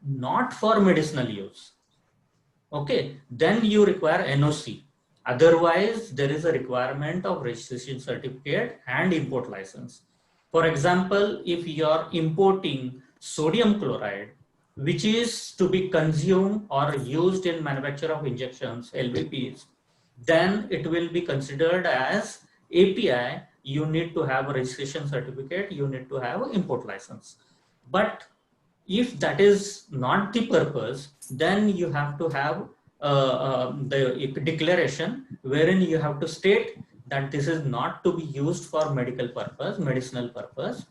not for medicinal use, okay, then you require NOC. Otherwise, there is a requirement of registration certificate and import license. For example, if you are importing sodium chloride, which is to be consumed or used in manufacture of injections, LVPs, then it will be considered as API. You need to have a registration certificate, you need to have an import license. But if that is not the purpose, then you have to have the declaration wherein you have to state that this is not to be used for medical purpose, medicinal purpose,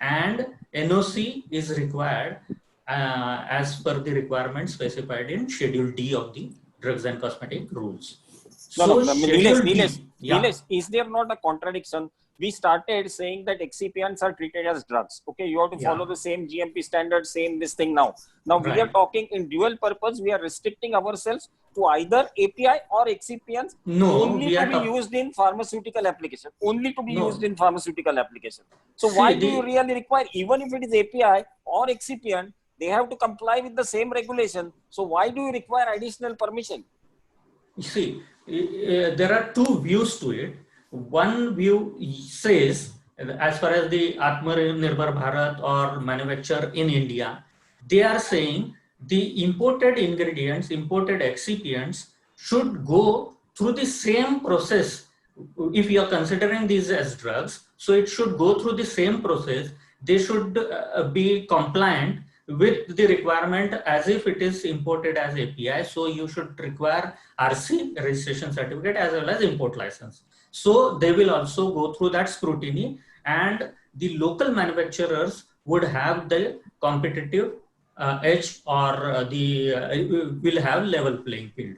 and NOC is required as per the requirements specified in Schedule D of the Drugs and Cosmetic Rules. Nilesh, is there not a contradiction? We started saying that excipients are treated as drugs. Okay, you have to follow the same GMP standard, same this thing now. Now we are talking in dual purpose. We are restricting ourselves to either API or excipients only to be used in pharmaceutical application. Only to be used in pharmaceutical application. So why do you really require, even if it is API or excipient, they have to comply with the same regulation. So why do you require additional permission? You see, there are two views to it. One view says, as far as the Atmanirbhar Bharat or manufacture in India, they are saying the imported ingredients, imported excipients should go through the same process. If you are considering these as drugs, so it should go through the same process. They should be compliant with the requirement as if it is imported as API. So you should require RC, registration certificate, as well as import license. So they will also go through that scrutiny, and the local manufacturers would have the competitive edge, or will have level playing field.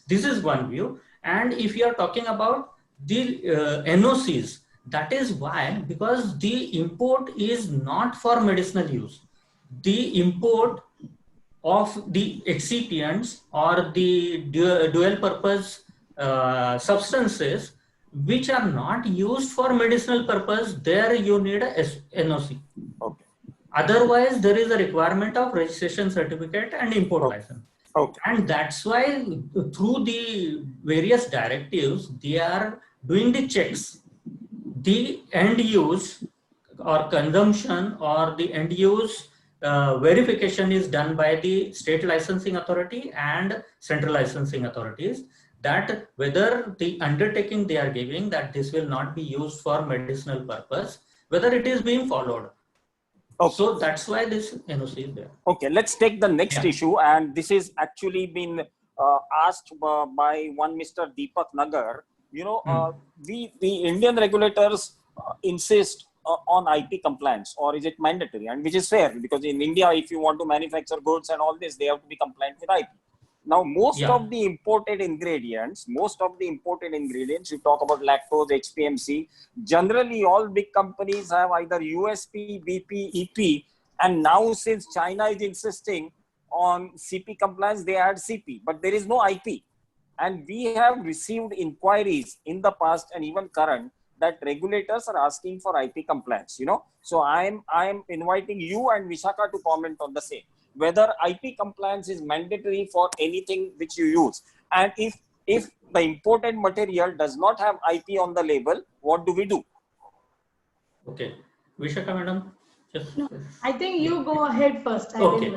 This is one view. And if you are talking about the NOCs, that is why, because the import is not for medicinal use. The import of the excipients or the dual purpose substances which are not used for medicinal purpose, there you need a NOC. Okay. Otherwise, there is a requirement of registration certificate and import license. Okay. And that's why through the various directives, they are doing the checks. The end use or consumption or the end use verification is done by the state licensing authority and central licensing authorities, that whether the undertaking they are giving that this will not be used for medicinal purpose, whether it is being followed. Okay. So that's why this NOC is there. Okay, let's take the next issue, and this is actually been asked by one Mr. Deepak Nagar, you know, the Indian regulators insist on IP compliance, or is it mandatory? And which is fair, because in India, if you want to manufacture goods and all this, they have to be compliant with IP. Now, most of the imported ingredients, you talk about lactose, HPMC, generally all big companies have either USP, BP, EP, and now since China is insisting on CP compliance, they add CP, but there is no IP. And we have received inquiries in the past and even current that regulators are asking for IP compliance, you know. So I'm inviting you and Vishaka to comment on the same, whether IP compliance is mandatory for anything which you use. And if the imported material does not have IP on the label, what do we do? Okay. Vishaka madam? No, I think you go ahead first. Okay.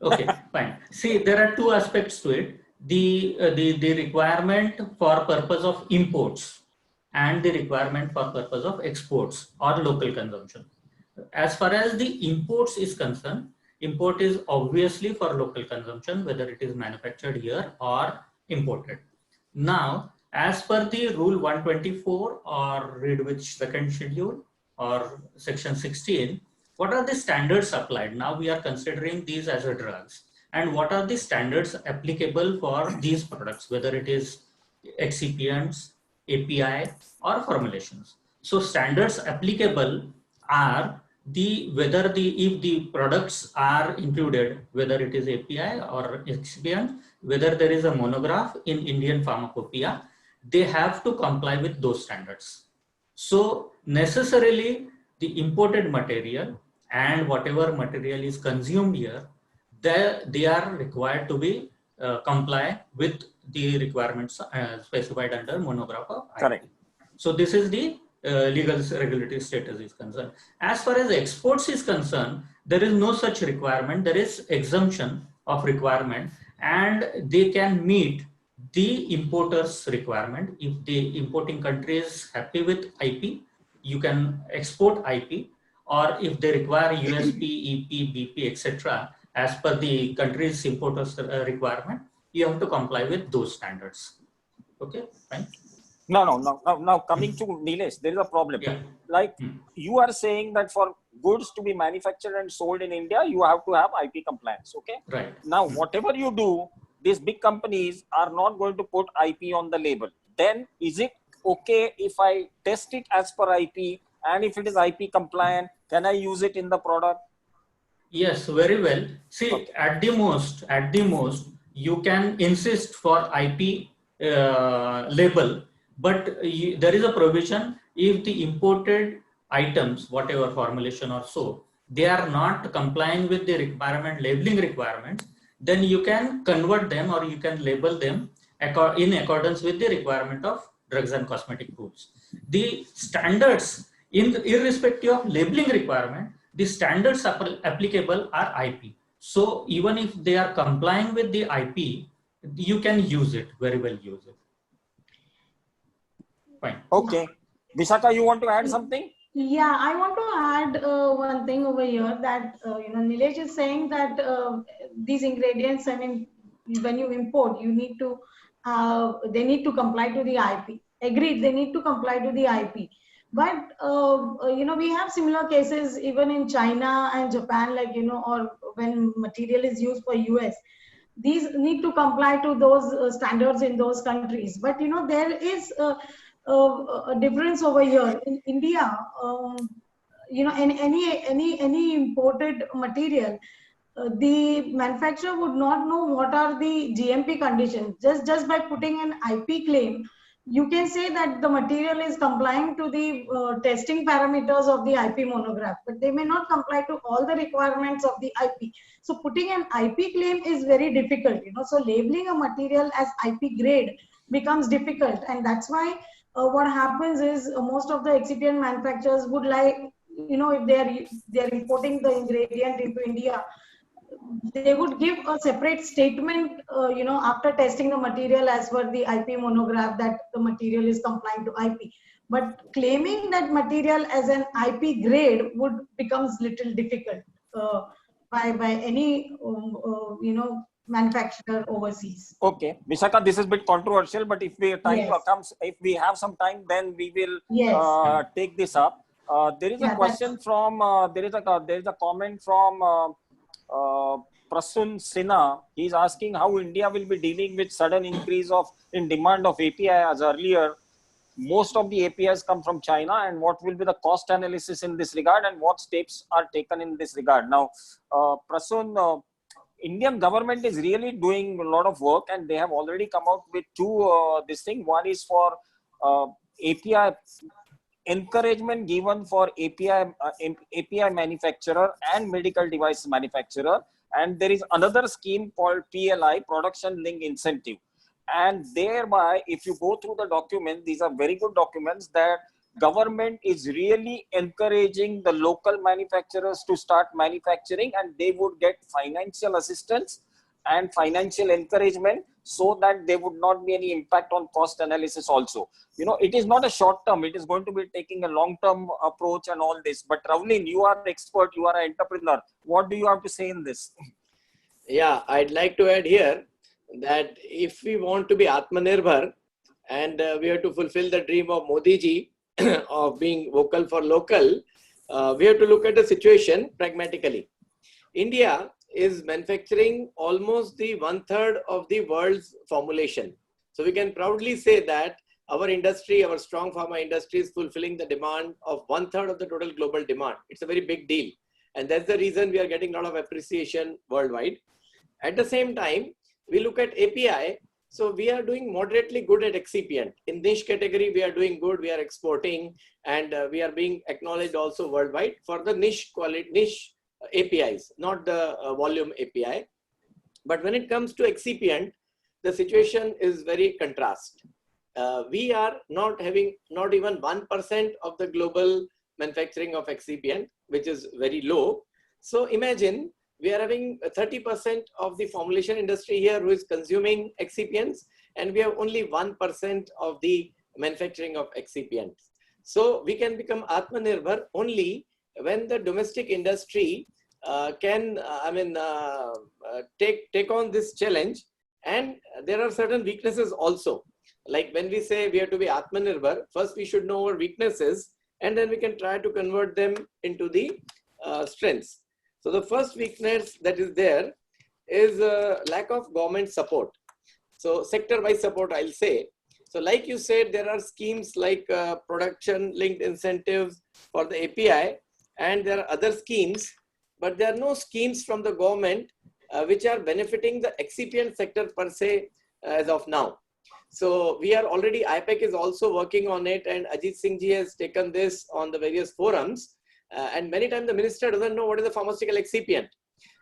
Okay, fine. See, there are two aspects to it. The requirement for purpose of imports and the requirement for purpose of exports or local consumption. As far as the imports is concerned, import is obviously for local consumption, whether it is manufactured here or imported. Now, as per the rule 124 or read which second schedule or section 16, what are the standards applied? Now we are considering these as a drugs, and what are the standards applicable for these products, whether it is excipients, API or formulations. So standards applicable are if the products are included, whether it is API or excipient, whether there is a monograph in Indian Pharmacopoeia, they have to comply with those standards. So necessarily the imported material and whatever material is consumed here, they are required to be comply with the requirements specified under monograph of IP. Correct. So this is the legal regulatory status is concerned. As far as exports is concerned, there is no such requirement. There is exemption of requirement, and they can meet the importer's requirement. If the importing country is happy with IP, you can export IP, or if they require USP, EP, BP, etc., as per the country's importer's requirement, you have to comply with those standards. Okay, fine. Now coming to Nilesh, there is a problem. Yeah. Like you are saying that for goods to be manufactured and sold in India, you have to have IP compliance. Okay. Right. Now, whatever you do, these big companies are not going to put IP on the label. Then is it okay if I test it as per IP, and if it is IP compliant, can I use it in the product? Yes, very well. See, okay. at the most, you can insist for IP label, but there is a provision if the imported items, whatever formulation or so, they are not complying with the labeling requirements, then you can convert them or you can label them in accordance with the requirement of drugs and cosmetic rules. The standards, irrespective of labeling requirement, the standards applicable are IP. So even if they are complying with the IP, you can use it, very well use it. Fine. Okay. Vishaka, you want to add something? Yeah, I want to add one thing over here that, Nilesh is saying that these ingredients, I mean, when you import, you need to, they need to comply to the IP. Agreed, they need to comply to the IP. But, we have similar cases even in China and Japan, like, or when material is used for US. These need to comply to those standards in those countries. But, there is a difference over here in India. In any imported material, the manufacturer would not know what are the GMP conditions. Just by putting an IP claim, you can say that the material is complying to the testing parameters of the IP monograph, but they may not comply to all the requirements of the IP. So putting an IP claim is very difficult. So labeling a material as IP grade becomes difficult, and that's why what happens is most of the excipient manufacturers would like, if they're importing the ingredient into India, they would give a separate statement, after testing the material as per the IP monograph, that the material is complying to IP. But claiming that material as an IP grade would becomes little difficult by any manufacture overseas. Okay, Vishaka, this is a bit controversial, but if we Yes. if we have some time, then we will Yes. take this up. There is a Yeah, question from there is a comment from Prasun Sinha. He's asking how India will be dealing with sudden increase in demand of API, as earlier most of the APIs come from China, and what will be the cost analysis in this regard, and what steps are taken in this regard. Now, Prasun, Indian government is really doing a lot of work, and they have already come out with two this thing. One is for API encouragement given for API manufacturer and medical device manufacturer, and there is another scheme called PLI, Production Link Incentive. And thereby, if you go through the document, these are very good documents that government is really encouraging the local manufacturers to start manufacturing, and they would get financial assistance and financial encouragement so that there would not be any impact on cost analysis also. You know, it is not a short term, it is going to be taking a long term approach and all this. But Ravlin, you are an expert, you are an entrepreneur. What do you have to say in this? Yeah, I'd like to add here that if we want to be Atmanirbhar and we have to fulfill the dream of Modi ji of being vocal for local, we have to look at the situation pragmatically. India is manufacturing almost the 1/3 of the world's formulation. So we can proudly say that our industry, our strong pharma industry, is fulfilling the demand of 1/3 of the total global demand. It's a very big deal. And that's the reason we are getting a lot of appreciation worldwide. At the same time, we look at API. So we are doing moderately good at excipient. In niche category, we are doing good. We are exporting, and we are being acknowledged also worldwide for the niche quality, niche APIs, not the volume API. But when it comes to excipient, the situation is very contrast. We are not having not even 1% of the global manufacturing of excipient, which is very low. So imagine we are having 30% of the formulation industry here who is consuming excipients, and we have only 1% of the manufacturing of excipients. So we can become Atmanirbhar only when the domestic industry can, take on this challenge. And there are certain weaknesses also. Like when we say we have to be Atmanirbhar, first we should know our weaknesses, and then we can try to convert them into the strengths. So the first weakness that is there is lack of government support. So sector-wise support, I'll say. So like you said, there are schemes like production linked incentives for the API, and there are other schemes, but there are no schemes from the government which are benefiting the excipient sector per se as of now. So we are already, IPEC is also working on it, and Ajit Singh ji has taken this on the various forums. And many times the minister doesn't know what is the pharmaceutical excipient.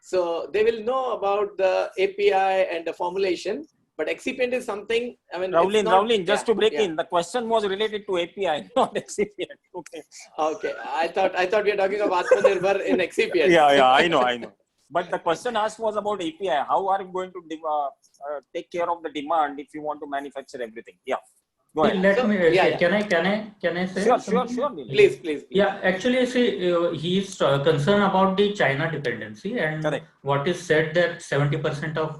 So they will know about the API and the formulation, but excipient is something, I mean, Ravlin, just to break in, the question was related to API, not excipient. Okay. Okay. I thought we are talking of Atmanirbhar in excipient. Yeah, I know. But the question asked was about API. How are you going to take care of the demand if you want to manufacture everything? Yeah. Go ahead. Let me. Yeah. Can I say? Sure. Please. Yeah, actually, see, he is concerned about the China dependency, and Correct. what is said that 70% of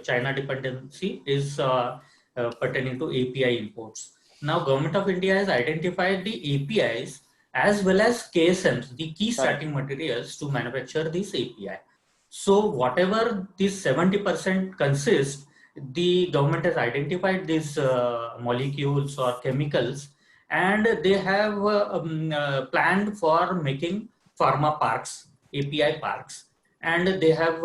China dependency is pertaining to API imports. Now, Government of India has identified the APIs as well as KSMs, the key starting materials to manufacture this API. So, whatever this 70% consists, the government has identified these molecules or chemicals, and they have planned for making pharma parks, API parks, and they have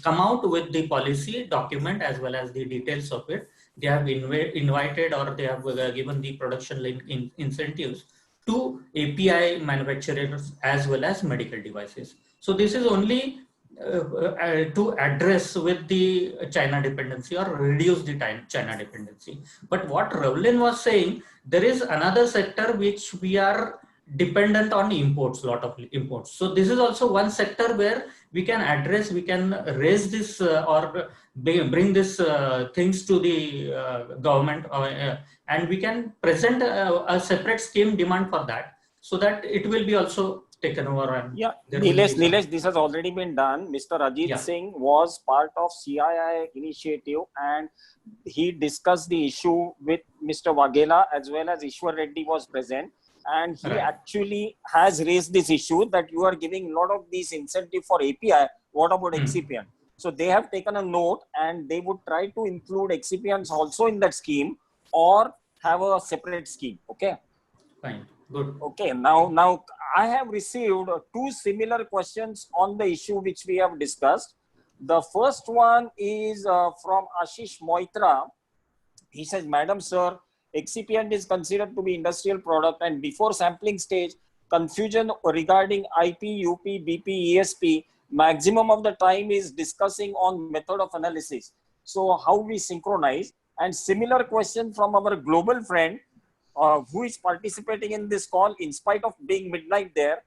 come out with the policy document as well as the details of it. They have invited, or they have given the production link incentives to API manufacturers as well as medical devices. So this is only to address with the China dependency or reduce the China dependency. But what Ravlin was saying, there is another sector which we are dependent on imports, lot of imports. So this is also one sector where we can address, we can raise this or bring this things to the government, and we can present a separate scheme demand for that, so that it will be also taken over and Yeah, there will be Nilesh, this has already been done. Mr. Ajit Singh was part of CII initiative and he discussed the issue with Mr. Waghela as well as Ishwar Reddy was present. And he actually has raised this issue that you are giving a lot of these incentive for API. What about excipient? So they have taken a note and they would try to include excipients also in that scheme or have a separate scheme. Okay. Fine. Good. Okay. Now I have received two similar questions on the issue which we have discussed. The first one is from Ashish Moitra. He says, Madam Sir, excipient is considered to be industrial product and before sampling stage, confusion regarding IP, UP, BP, ESP, maximum of the time is discussing on method of analysis. So how we synchronize? And similar question from our global friend who is participating in this call in spite of being midnight there,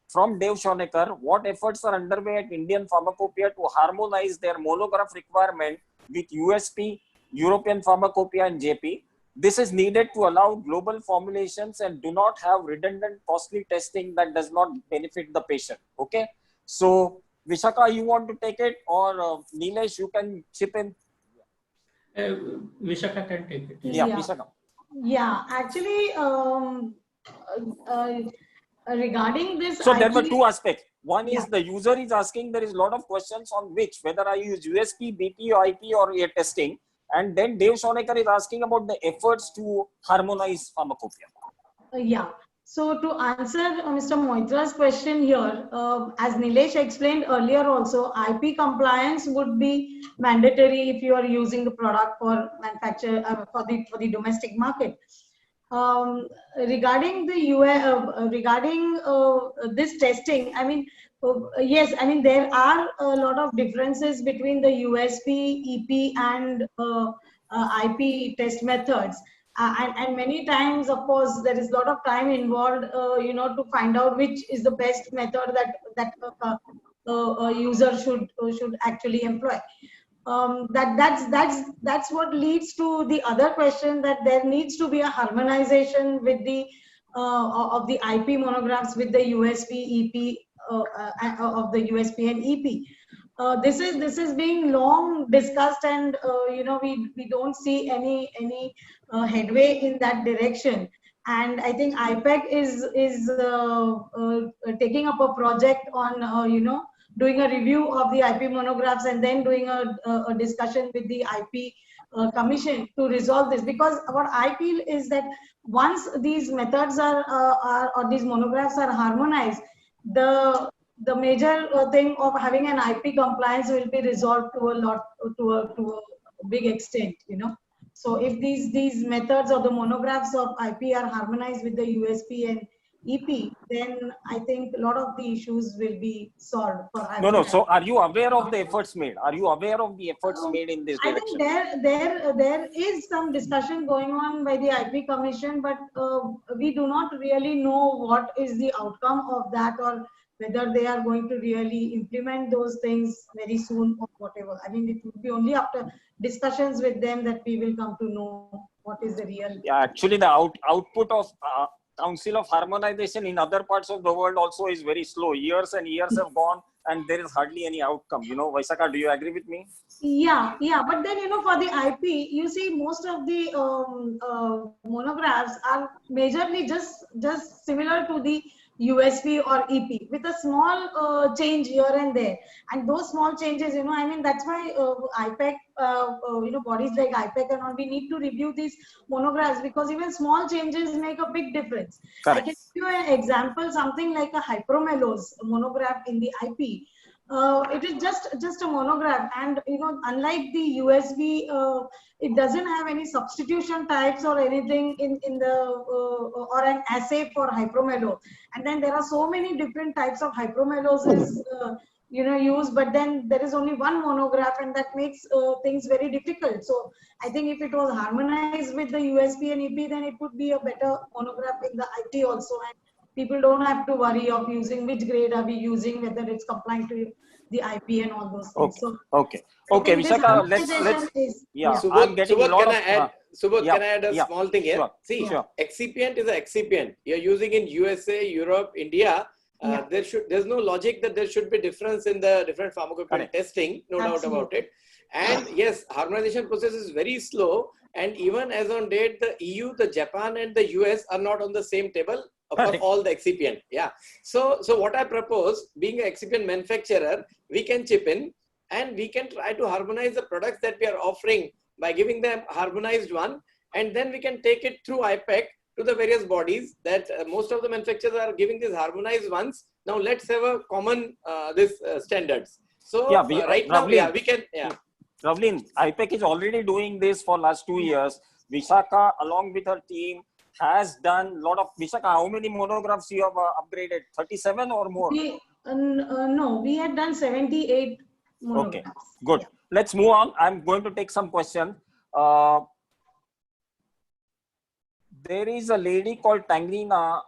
from Dev Shonekar, what efforts are underway at Indian Pharmacopoeia to harmonize their monograph requirement with USP, European Pharmacopoeia and JP? This is needed to allow global formulations and do not have redundant costly testing that does not benefit the patient. Okay. So Vishaka, you want to take it or Nilesh, you can chip in? Vishaka can take it. Yeah, Vishaka. Yeah, actually, regarding this, so there were two aspects. One is the user is asking, there is a lot of questions on which, whether I use USP, BP, or IP or a testing. And then Dev Shonekar is asking about the efforts to harmonize pharmacopoeia. Yeah. So to answer Mr. Moitra's question here, as Nilesh explained earlier also, IP compliance would be mandatory if you are using the product for manufacture for the domestic market. Regarding the regarding this testing, I mean, yes, I mean there are a lot of differences between the USP, EP, and IP test methods. And many times, of course, there is a lot of time involved, you know, to find out which is the best method that a user should actually employ. That's what leads to the other question, that there needs to be a harmonization with the of the IP monographs with the USP, EP of the USP and EP. This is being long discussed, and you know, we don't see any headway in that direction. And I think IPEC is taking up a project on you know, doing a review of the IP monographs and then doing a discussion with the IP commission to resolve this. Because what I feel is that once these methods are or these monographs are harmonized, the major thing of having an IP compliance will be resolved to a big extent, you know. So if these methods or the monographs of IP are harmonized with the USP and EP, then I think a lot of the issues will be solved. No. So are you aware of the efforts made? Are you aware of the efforts made in this direction? I think there is some discussion going on by the IP Commission, but we do not really know what is the outcome of that, or whether they are going to really implement those things very soon or whatever. I mean, it would be only after discussions with them that we will come to know what is the real. Yeah, actually the output of Council of Harmonization in other parts of the world also is very slow. Years and years have gone and there is hardly any outcome. You know, Vaisakha, do you agree with me? Yeah. But then, you know, for the IP, you see most of the monographs are majorly just similar to the USP or EP, with a small change here and there. And those small changes, you know, I mean, that's why IPEC, you know, bodies like IPEC and all, we need to review these monographs, because even small changes make a big difference. Correct. I can give you an example, something like a hypromelose monograph in the IP. It is just a monograph, and you know, unlike the USB, it doesn't have any substitution types or anything in the or an assay for hypromelose. And then there are so many different types of hypromeloses you know, used, but then there is only one monograph, and that makes things very difficult. So I think if it was harmonized with the USB and EP, then it would be a better monograph in the IT also, and people don't have to worry of using which grade are we using, whether it's complying to the IP and all those things. Okay. So, okay, Vishaka, let's Subodh, can I add a small thing here? Sure. Excipient is an excipient. You're using in USA, Europe, India. there's no logic that there should be difference in the different pharmacopoeia testing, no doubt about it. And yes, harmonization process is very slow. And even as on date, the EU, the Japan, and the US are not on the same table for all the excipient. Yeah. So what I propose, being an excipient manufacturer, we can chip in and we can try to harmonize the products that we are offering by giving them harmonized one, and then we can take it through IPEC to the various bodies that most of the manufacturers are giving these harmonized ones. Now let's have a common standards. So right now, we can. Ravlin, IPEC is already doing this for last 2 years. Vishakha, along with her team, has done a lot of. Vishakha, how many monographs you have upgraded? 37 or more? No, we had done 78 monographs. Okay, good. Yeah. Let's move on. I'm going to take some question. There is a lady called Tangina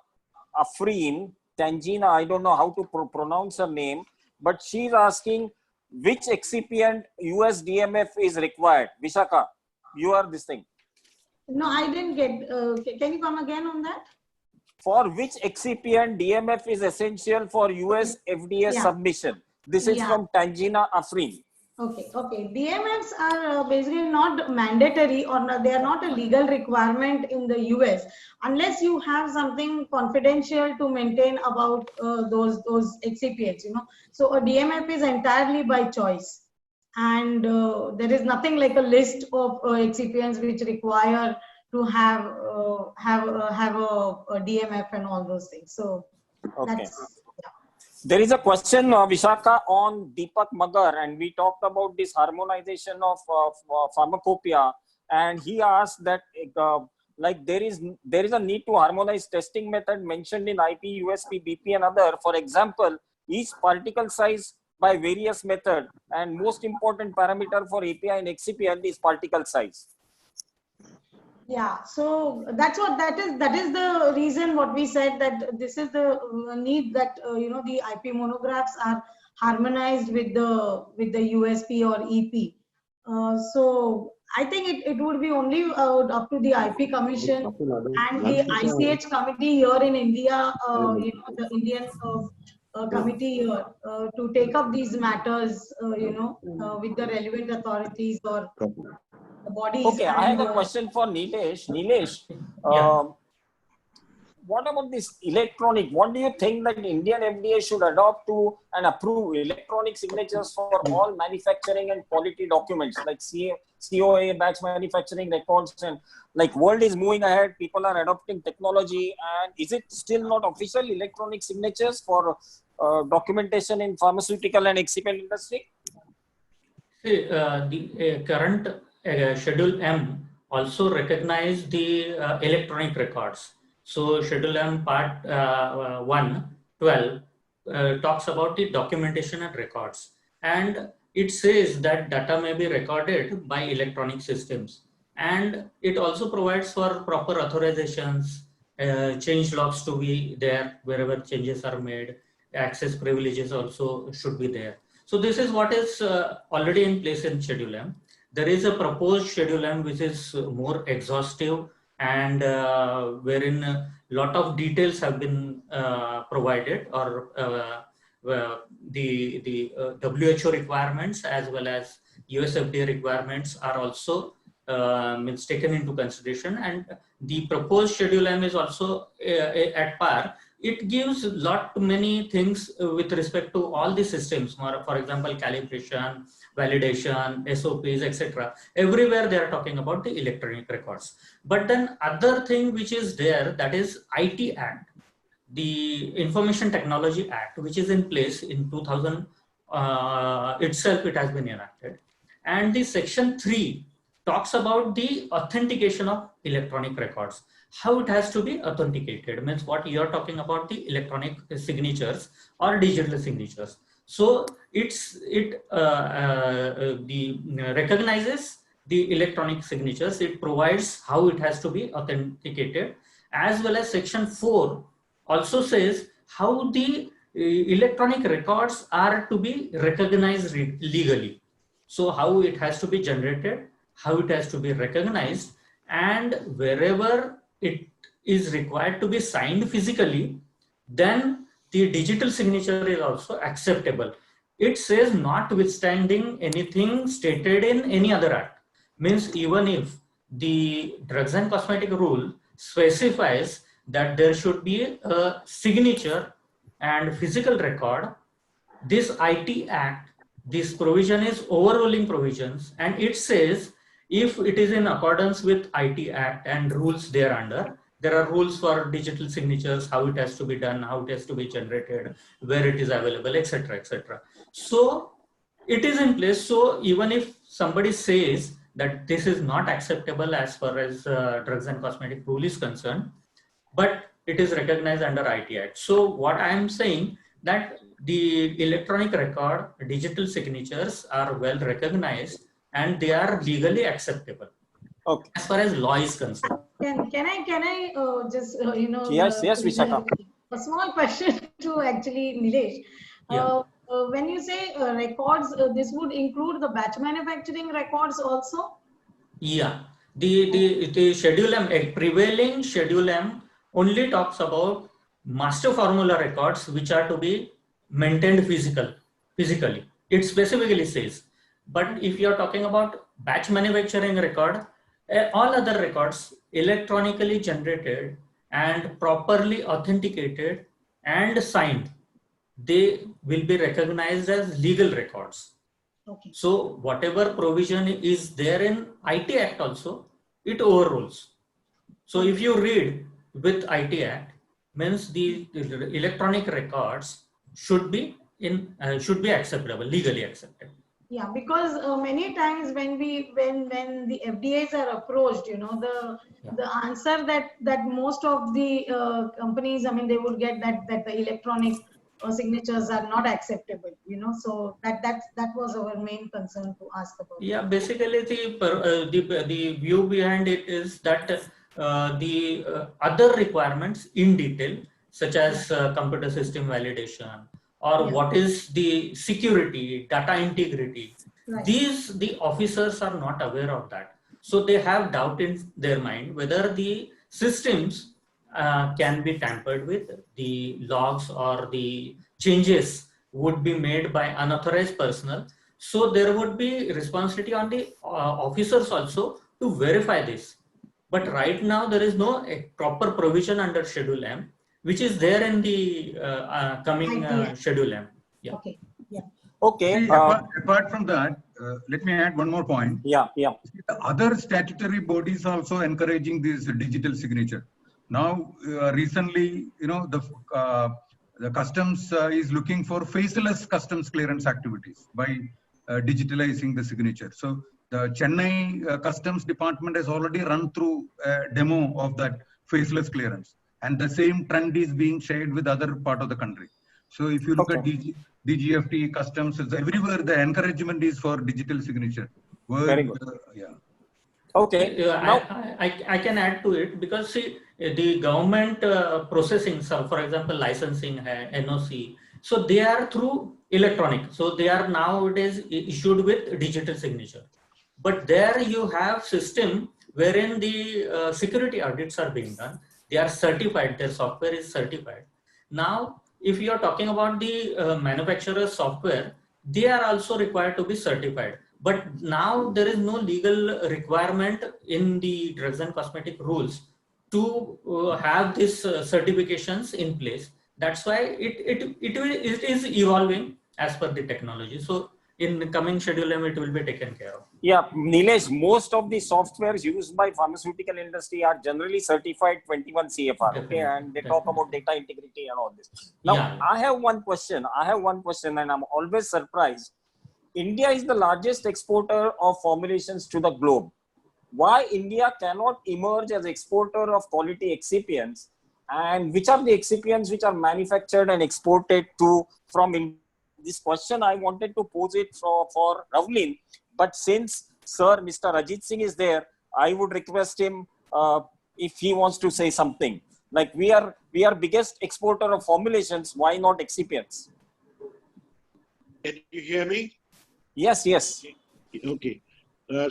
Tangina, I don't know how to pronounce her name, but she's asking which excipient US DMF is required. Vishakha, you are this thing. No, I didn't get. Can you come again on that? For which excipient DMF is essential for US FDA submission? This is from Tangina Afrin. Okay. DMFs are basically not mandatory, or they are not a legal requirement in the US unless you have something confidential to maintain about those excipients. So a DMF is entirely by choice, and there is nothing like a list of excipients which require to have a DMF and all those things. So that's. There is a question, Vishakha, on Deepak Magar, and we talked about this harmonization of pharmacopoeia, and he asked that like there is a need to harmonize testing method mentioned in IP, USP, BP, and other. For example, each particle size by various method, and most important parameter for API and excipient is particle size. Yeah, so that is the reason what we said, that this is the need that the IP monographs are harmonized with the USP or EP. So I think it would be only up to the IP Commission and the ICH committee here in India, the Indian committee here, to take up these matters, with the relevant authorities or bodies. Okay, I have a question for Nilesh. Nilesh, what about this electronic? What do you think that Indian FDA should adopt to and approve electronic signatures for all manufacturing and quality documents like COA, batch manufacturing records, and like world is moving ahead, people are adopting technology, and is it still not official electronic signatures for documentation in pharmaceutical and excipient industry? See, the current Schedule M also recognize the electronic records. So Schedule M Part 1.12 talks about the documentation and records. And it says that data may be recorded by electronic systems. And it also provides for proper authorizations, change logs to be there wherever changes are made. Access privileges also should be there. So this is what is already in place in Schedule M. There is a proposed Schedule M which is more exhaustive, and wherein a lot of details have been provided, or the WHO requirements as well as US FDA requirements are also taken into consideration, and the proposed Schedule M is also at par. It gives many things with respect to all the systems, for example, calibration, validation, SOPs, etc. Everywhere they are talking about the electronic records. But then other thing which is there, that is IT Act, the Information Technology Act, which is in place in 2000 itself, it has been enacted. And the Section 3 talks about the authentication of electronic records. How it has to be authenticated means what you are talking about, the electronic signatures or digital signatures. So it recognizes the electronic signatures. It provides how it has to be authenticated, as well as Section 4 also says how the electronic records are to be recognized legally. So how it has to be generated, how it has to be recognized, and wherever it is required to be signed physically, then the digital signature is also acceptable. It says notwithstanding anything stated in any other act. Means even if the drugs and cosmetic rule specifies that there should be a signature and physical record, this IT Act, this provision is overruling provisions, and it says if it is in accordance with IT Act and rules thereunder, there are rules for digital signatures, how it has to be done, how it has to be generated, where it is available, etc., etc. So it is in place. So even if somebody says that this is not acceptable as far as drugs and cosmetic rule is concerned, but it is recognized under IT Act. So what I am saying that the electronic record, digital signatures are well recognized and they are legally acceptable. Okay. As far as law is concerned. Can I just Yes, Vishaka. a small question to actually Nilesh. Yeah. When you say records, this would include the batch manufacturing records also? Yeah. The Schedule M, a prevailing Schedule M only talks about master formula records which are to be maintained physically. It specifically says. But if you are talking about batch manufacturing record, all other records electronically generated and properly authenticated and signed, they will be recognized as legal records. Okay. So whatever provision is there in IT Act also, it overrules. So if you read with IT Act, means the electronic records should be acceptable, legally acceptable. Yeah, because many times when the FDAs are approached, the answer that most of the companies, I mean, they would get that the electronic signatures are not acceptable. So that was our main concern to ask about. Yeah, basically the view behind it is that the other requirements in detail, such as computer system validation, or what is the security, data integrity, these the officers are not aware of that. So they have doubt in their mind whether the systems can be tampered with, the logs or the changes would be made by unauthorized personnel. So there would be responsibility on the officers also to verify this. But right now there is no proper provision under Schedule M, which is there in the coming Schedule M. Yeah. Okay. Yeah. Okay. See, apart from that, let me add one more point. Yeah. The other statutory bodies also encouraging this digital signature. Now, recently, the customs is looking for faceless customs clearance activities by digitalizing the signature. So the Chennai Customs Department has already run through a demo of that faceless clearance, and the same trend is being shared with other part of the country. So if you look at DGFT, customs, everywhere the encouragement is for digital signature. Very good. Yeah. Okay. Now, I can add to it, because see, the government processing, so for example, licensing, NOC, so they are through electronic. So they are nowadays issued with digital signature. But there you have system wherein the security audits are being done. They are certified, their software is certified. Now, if you are talking about the manufacturer's software, they are also required to be certified. But now there is no legal requirement in the drugs and cosmetic rules to have these certifications in place. That's why it is evolving as per the technology. So in the coming Schedule M, it will be taken care of. Yeah, Nilesh, most of the softwares used by pharmaceutical industry are generally certified 21 CFR, okay, and they talk about data integrity and all this. Now, I have one question, and I'm always surprised. India is the largest exporter of formulations to the globe. Why India cannot emerge as exporter of quality excipients, and which are the excipients which are manufactured and exported from India? This question I wanted to pose it for Ravlin, but since Sir Mr. Ajit Singh is there, I would request him if he wants to say something. Like we are biggest exporter of formulations, why not excipients? Can you hear me? Yes. Okay.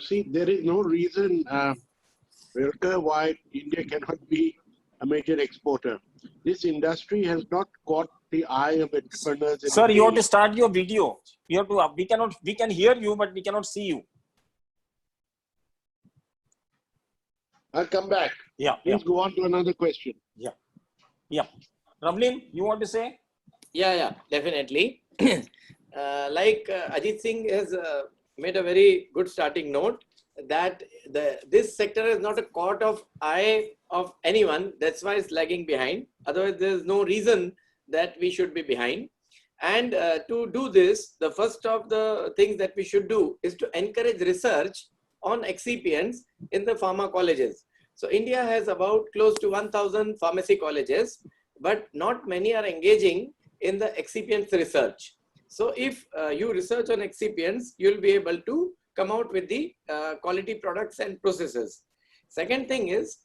See, there is no reason why India cannot be a major exporter. This industry has not got the eye of entrepreneurs. in Sir, you have India. to start your video. You have to. We can hear you, but we cannot see you. I'll come back. Yeah. Please go on to another question. Yeah. Ravlin, you want to say? Yeah, definitely. Ajit Singh has made a very good starting note that this sector is not a caught of eye of anyone. That's why it's lagging behind. Otherwise, there's no reason that we should be behind. And to do this, the first of the things that we should do is to encourage research on excipients in the pharma colleges. So India has about close to 1,000 pharmacy colleges, but not many are engaging in the excipients research. So if you research on excipients, you'll be able to come out with the quality products and processes. Second thing is,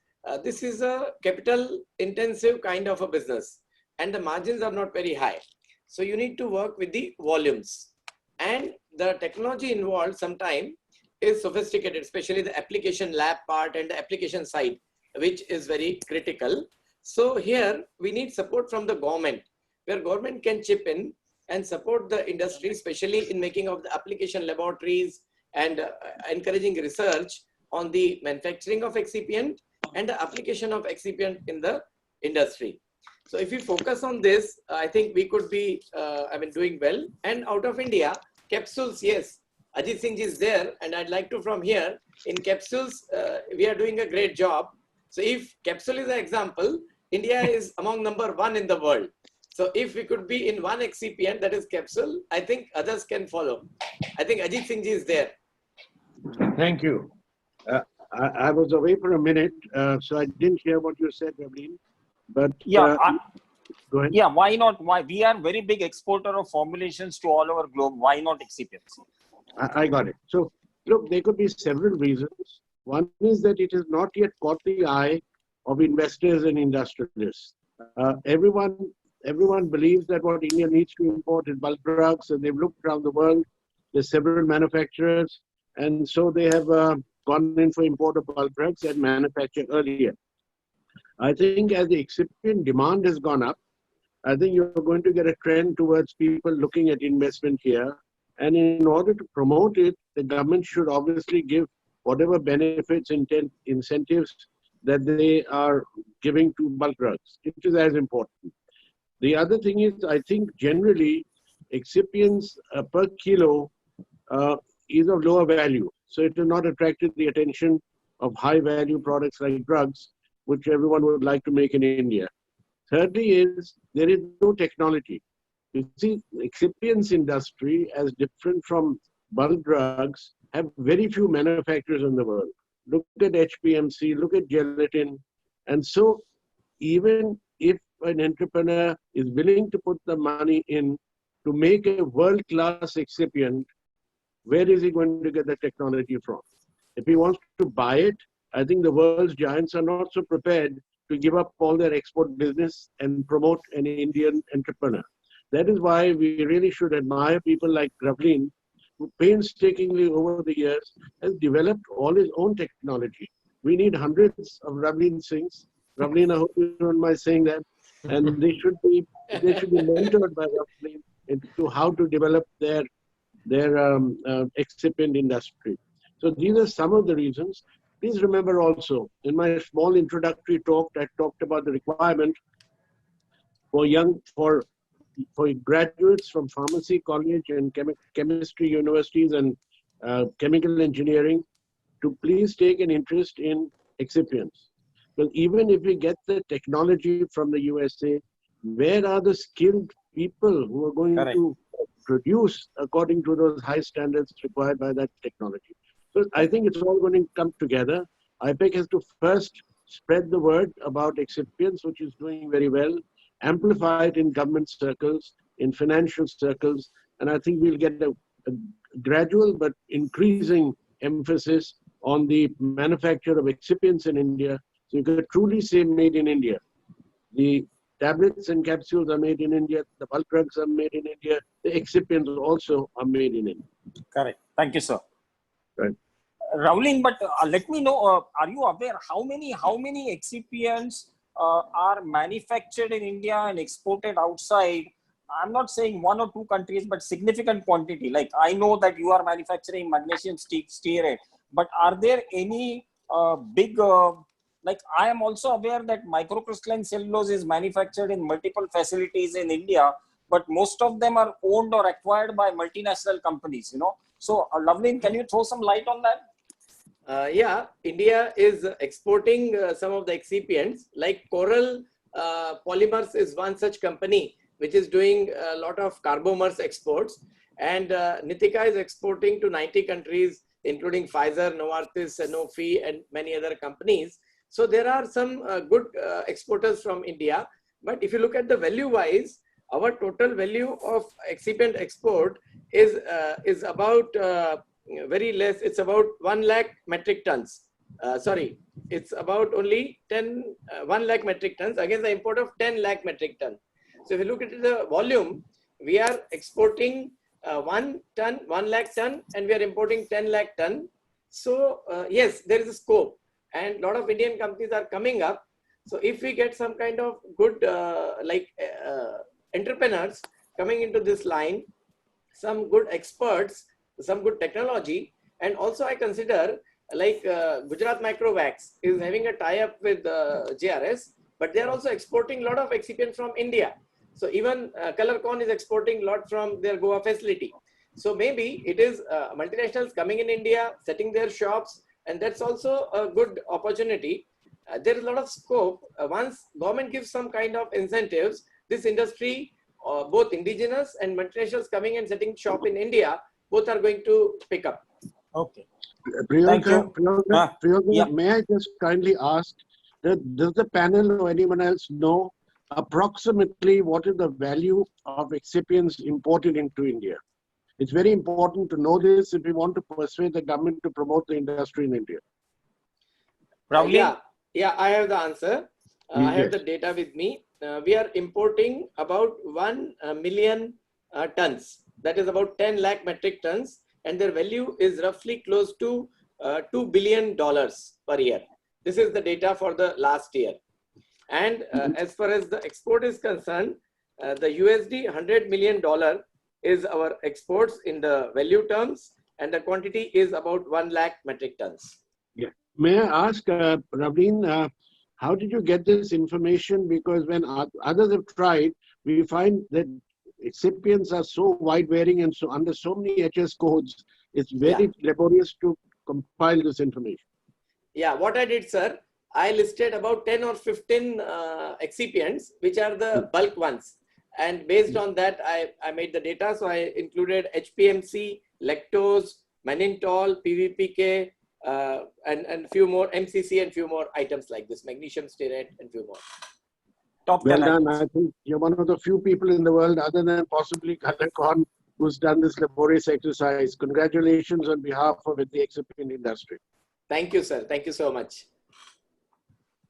this is a capital intensive kind of a business and the margins are not very high. So you need to work with the volumes, and the technology involved sometimes is sophisticated, especially the application lab part and the application side, which is very critical. So here we need support from the government, where government can chip in and support the industry, especially in making of the application laboratories and encouraging research on the manufacturing of excipient and the application of excipient in the industry. So if we focus on this, I think we could be, doing well. And out of India, capsules, yes, Ajit Singh is there, and I'd like to from here, in capsules, we are doing a great job. So if capsule is an example, India is among #1 in the world. So if we could be in one excipient, that is capsule, I think others can follow. I think Ajit Singh is there. Thank you. I was away for a minute, so I didn't hear what you said, Ravlin. But Yeah. go ahead. Yeah. Why not? Why we are very big exporter of formulations to all over globe. Why not excipients? I got it. So, look, there could be several reasons. One is that it has not yet caught the eye of investors and industrialists. Everyone believes that what India needs to import is bulk drugs, and they've looked around the world. There's several manufacturers, and so they have gone in for import of bulk drugs and manufacture earlier. I think as the excipient demand has gone up, I think you're going to get a trend towards people looking at investment here. And in order to promote it, the government should obviously give whatever benefits, incentives that they are giving to bulk drugs. It is as important. The other thing is, I think generally, excipients per kilo is of lower value. So it has not attracted the attention of high value products like drugs, which everyone would like to make in India. Thirdly is, there is no technology. You see, excipients industry, as different from bulk drugs, have very few manufacturers in the world. Look at HPMC, look at gelatin. And so even if an entrepreneur is willing to put the money in to make a world-class excipient, where is he going to get the technology from? If he wants to buy it, I think the world's giants are not so prepared to give up all their export business and promote an Indian entrepreneur. That is why we really should admire people like Ravlin, who painstakingly over the years has developed all his own technology. We need hundreds of Ravlin Singhs. Ravlin, I hope you don't mind saying that. And they should be mentored by Ravlin into how to develop their excipient industry. So these are some of the reasons. Please remember also, in my small introductory talk, I talked about the requirement for graduates from pharmacy college and chemistry universities and chemical engineering to please take an interest in excipients. But even if we get the technology from the USA, where are the skilled people who are going to produce according to those high standards required by that technology? So I think it's all going to come together. IPEC has to first spread the word about excipients, which is doing very well, amplify it in government circles, in financial circles, and I think we'll get a gradual but increasing emphasis on the manufacture of excipients in India. So you could truly say made in India. The tablets and capsules are made in India, the bulk drugs are made in India, the excipients also are made in India. Correct. Thank you, sir. Right. Ravlin, but let me know, are you aware how many excipients are manufactured in India and exported outside. I'm not saying one or two countries, but significant quantity. Like I know that you are manufacturing magnesium stearate, but are there any big, like I am also aware that microcrystalline cellulose is manufactured in multiple facilities in India, but most of them are owned or acquired by multinational companies, you know. So Loveleen, can you throw some light on that? Yeah, India is exporting some of the excipients, like Coral Polymers is one such company which is doing a lot of carbomers exports, and Nitika is exporting to 90 countries, including Pfizer, Novartis, Sanofi, and many other companies. So there are some good exporters from India. But if you look at the value-wise, our total value of excipient export is about very less. It's about 1 lakh metric tons. Sorry, it's about only 1 lakh metric tons against the import of 10 lakh metric tons. So if you look at the volume, we are exporting 1 lakh ton, and we are importing 10 lakh ton. So yes, there is a scope, and a lot of Indian companies are coming up. So if we get some kind of good entrepreneurs coming into this line, some good experts, some good technology, and also I consider like Gujarat Microvax is having a tie-up with JRS, but they are also exporting a lot of excipients from India. So even Colorcon is exporting a lot from their Goa facility. So maybe it is multinationals coming in India, setting their shops, and that's also a good opportunity. There is a lot of scope. Once government gives some kind of incentives, this industry, both indigenous and multinationals coming and setting shop in India, both are going to pick up. Okay. Priyanka, Yeah. may I just kindly ask, does the panel or anyone else know approximately what is the value of excipients imported into India? It's very important to know this if we want to persuade the government to promote the industry in India. Yeah, I have the answer. I have the data with me. We are importing about 1 million tons. That is about 10 lakh metric tons, and their value is roughly close to $2 billion per year. This is the data for the last year. And as far as the export is concerned, the USD $100 million is our exports in the value terms, and the quantity is about 1 lakh metric tons. Yeah. May I ask, Raveen, how did you get this information? Because when others have tried, we find that excipients are so wide-varying and so under so many HS codes, it's very laborious to compile this information. Yeah, what I did, sir, I listed about 10 or 15 excipients, which are the bulk ones. And based on that, I made the data. So I included HPMC, lactose, mannitol, PVPK, and few more MCC and few more items like this, magnesium stearate and few more. Top Well 10 done. items. I think you're one of the few people in the world, other than possibly Colorcon, who's done this laborious exercise. Congratulations on behalf of the excipient industry. Thank you, sir. Thank you so much.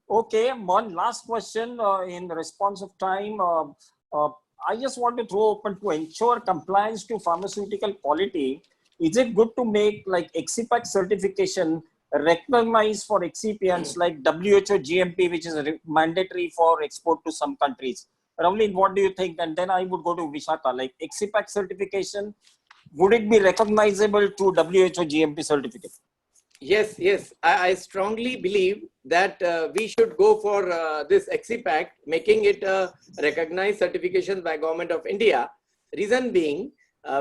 Okay, one last question in response of time. I just want to throw open to ensure compliance to pharmaceutical quality. Is it good to make like EXIPEC certification recognized for excipients like WHO GMP, which is mandatory for export to some countries? Ravleen, what do you think? And then I would go to Vishaka, like EXIPEC certification, would it be recognizable to WHO GMP certificate? Yes, yes. I strongly believe that we should go for this EXIPEC, making it a recognized certification by Government of India. Reason being,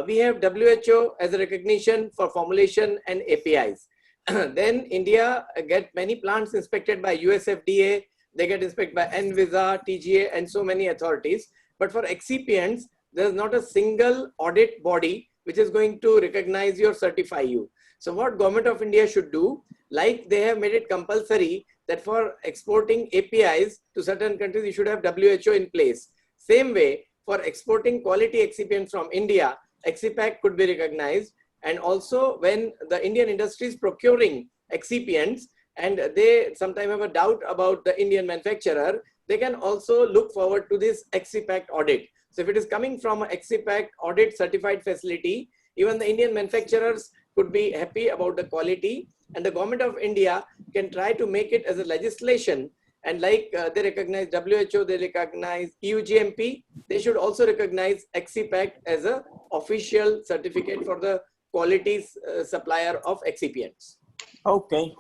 we have WHO as a recognition for formulation and APIs. Then India get many plants inspected by US FDA, they get inspected by NVISA, TGA, and so many authorities. But for excipients, there is not a single audit body which is going to recognize you or certify you. So what Government of India should do, like they have made it compulsory that for exporting APIs to certain countries, you should have WHO in place. Same way, for exporting quality excipients from India, EXIPEC could be recognized. And also when the Indian industry is procuring excipients and they sometimes have a doubt about the Indian manufacturer, they can also look forward to this EXIPEC audit. So if it is coming from an EXIPEC audit certified facility, even the Indian manufacturers could be happy about the quality, and the Government of India can try to make it as a legislation And like they recognize WHO, they recognize EU GMP, they should also recognize EXCIPEC as a official certificate for the quality supplier of excipients. Okay.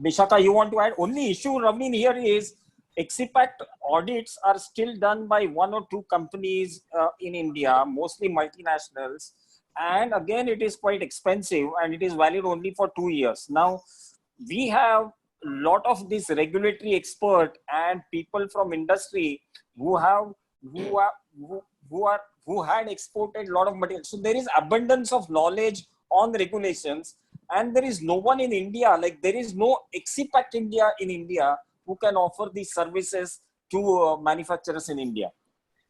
Vishaka, you want to add? Only issue, Raveen, here is Excipient audits are still done by one or two companies in India, mostly multinationals. And again, it is quite expensive and it is valid only for 2 years. Now, we have a lot of this regulatory expert and people from industry who had exported a lot of material. So there is abundance of knowledge on regulations, and there is no one in India, like there is no Excipient India in India who can offer these services to manufacturers in India.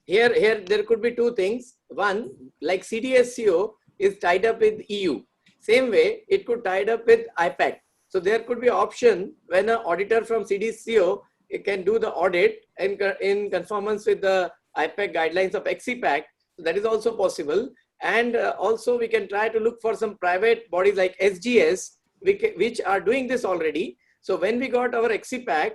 Here there could be two things. One, like CDSCO is tied up with EU. Same way, it could tied up with IPEC. So there could be option when an auditor from CDSCO can do the audit and in conformance with the IPEC guidelines of EXCIPEC. So that is also possible. And also we can try to look for some private bodies like SGS, which are doing this already. So when we got our EXCIPEC,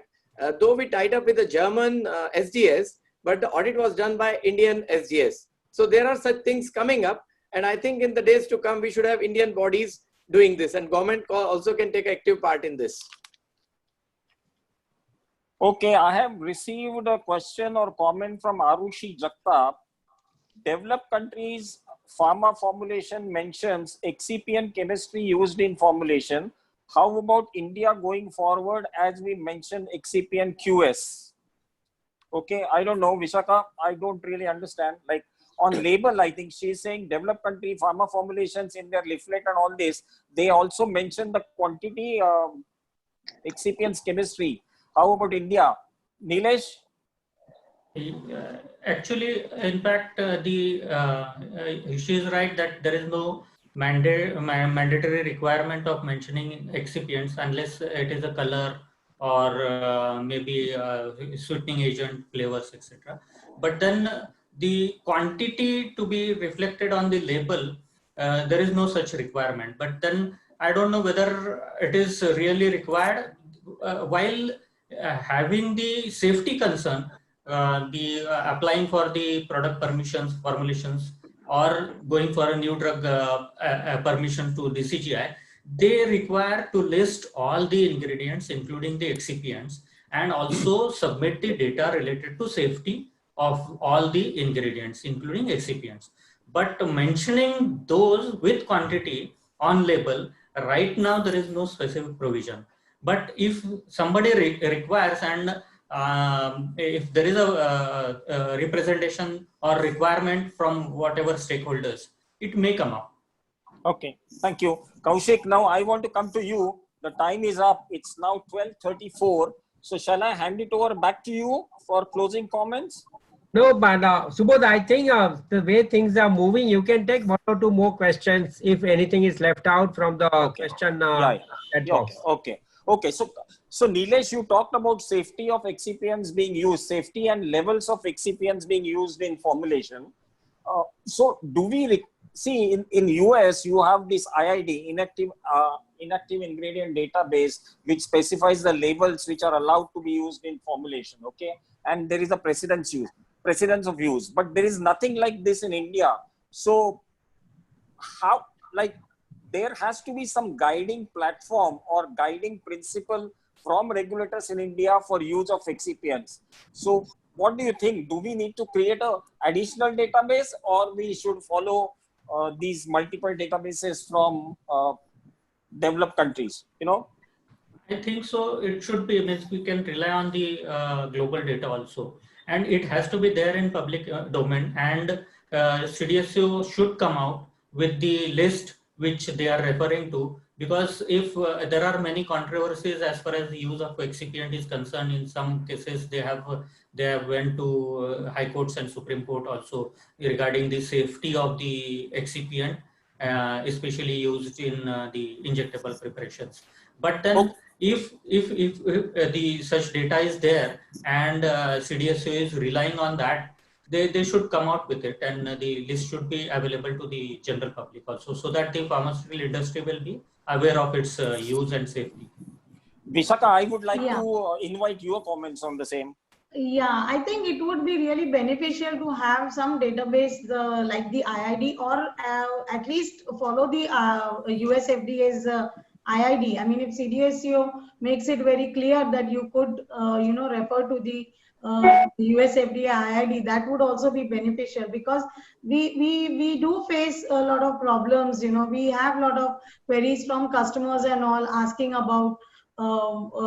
though we tied up with the German SGS, but the audit was done by Indian SGS. So there are such things coming up. And I think in the days to come, we should have Indian bodies doing this, and government also can take active part in this. Okay, I have received a question or comment from Arushi Jagtap. Developed countries pharma formulation mentions excipient chemistry used in formulation. How about India going forward as we mentioned excipient QS? Okay, I don't know, Vishaka, I don't really understand. Like on label, I think she's saying developed country pharma formulations in their leaflet and all this, they also mention the quantity excipients chemistry. How about India? Nilesh? Actually, in fact, she is right that there is no mandatory requirement of mentioning excipients unless it is a color or maybe sweetening agent, flavors, etc. But then the quantity to be reflected on the label, there is no such requirement. But then I don't know whether it is really required. While having the safety concern, applying for the product permissions, formulations, or going for a new drug permission to the CGI, they require to list all the ingredients, including the excipients, and also submit the data related to safety of all the ingredients, including excipients. But mentioning those with quantity on label, right now there is no specific provision. But if somebody requires, and if there is a representation or requirement from whatever stakeholders, it may come up. Okay, thank you. Kaushik, now I want to come to you. The time is up. It's now 12:34. So shall I hand it over back to you for closing comments? No, but Subodh, I think the way things are moving, you can take one or two more questions if anything is left out from the question chat box. Okay. So Nilesh, you talked about safety of excipients being used, safety and levels of excipients being used in formulation. So do we see in US you have this IID, inactive ingredient database, which specifies the labels which are allowed to be used in formulation. Okay, and there is a precedence of use, but there is nothing like this in India. So how, like, there has to be some guiding platform or guiding principle from regulators in India for use of excipients. So what do you think? Do we need to create an additional database, or we should follow these multiple databases from developed countries? You know, I think so. It should be, means we can rely on the global data also, and it has to be there in public domain, and CDSCO should come out with the list which they are referring to, because if there are many controversies as far as the use of excipient is concerned, in some cases they have went to high courts and Supreme Court also regarding the safety of the excipient, especially used in the injectable preparations. But then if the such data is there and CDSCO is relying on that, they should come out with it, and the list should be available to the general public also, so that the pharmaceutical industry will be aware of its use and safety. Vishaka, I would like Yeah. to invite your comments on the same. Yeah, I think it would be really beneficial to have some database like the IID, or at least follow the US FDA's IID. I mean, if CDSCO makes it very clear that you could, refer to the US FDA IID, that would also be beneficial, because we do face a lot of problems. We have a lot of queries from customers and all asking about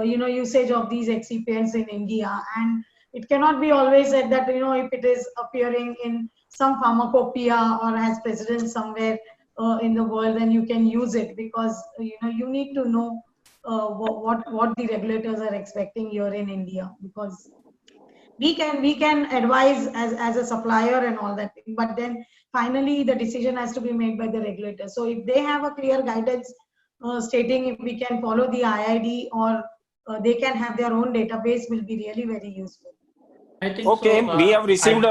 usage of these excipients in India, and it cannot be always said that if it is appearing in some pharmacopoeia or has precedence somewhere in the world, then you can use it, because you need to know what the regulators are expecting here in India, because we can advise as a supplier and all that, but then finally the decision has to be made by the regulator. So if they have a clear guidance stating if we can follow the IID, or they can have their own database, will be really very useful. I think Okay, so. we have received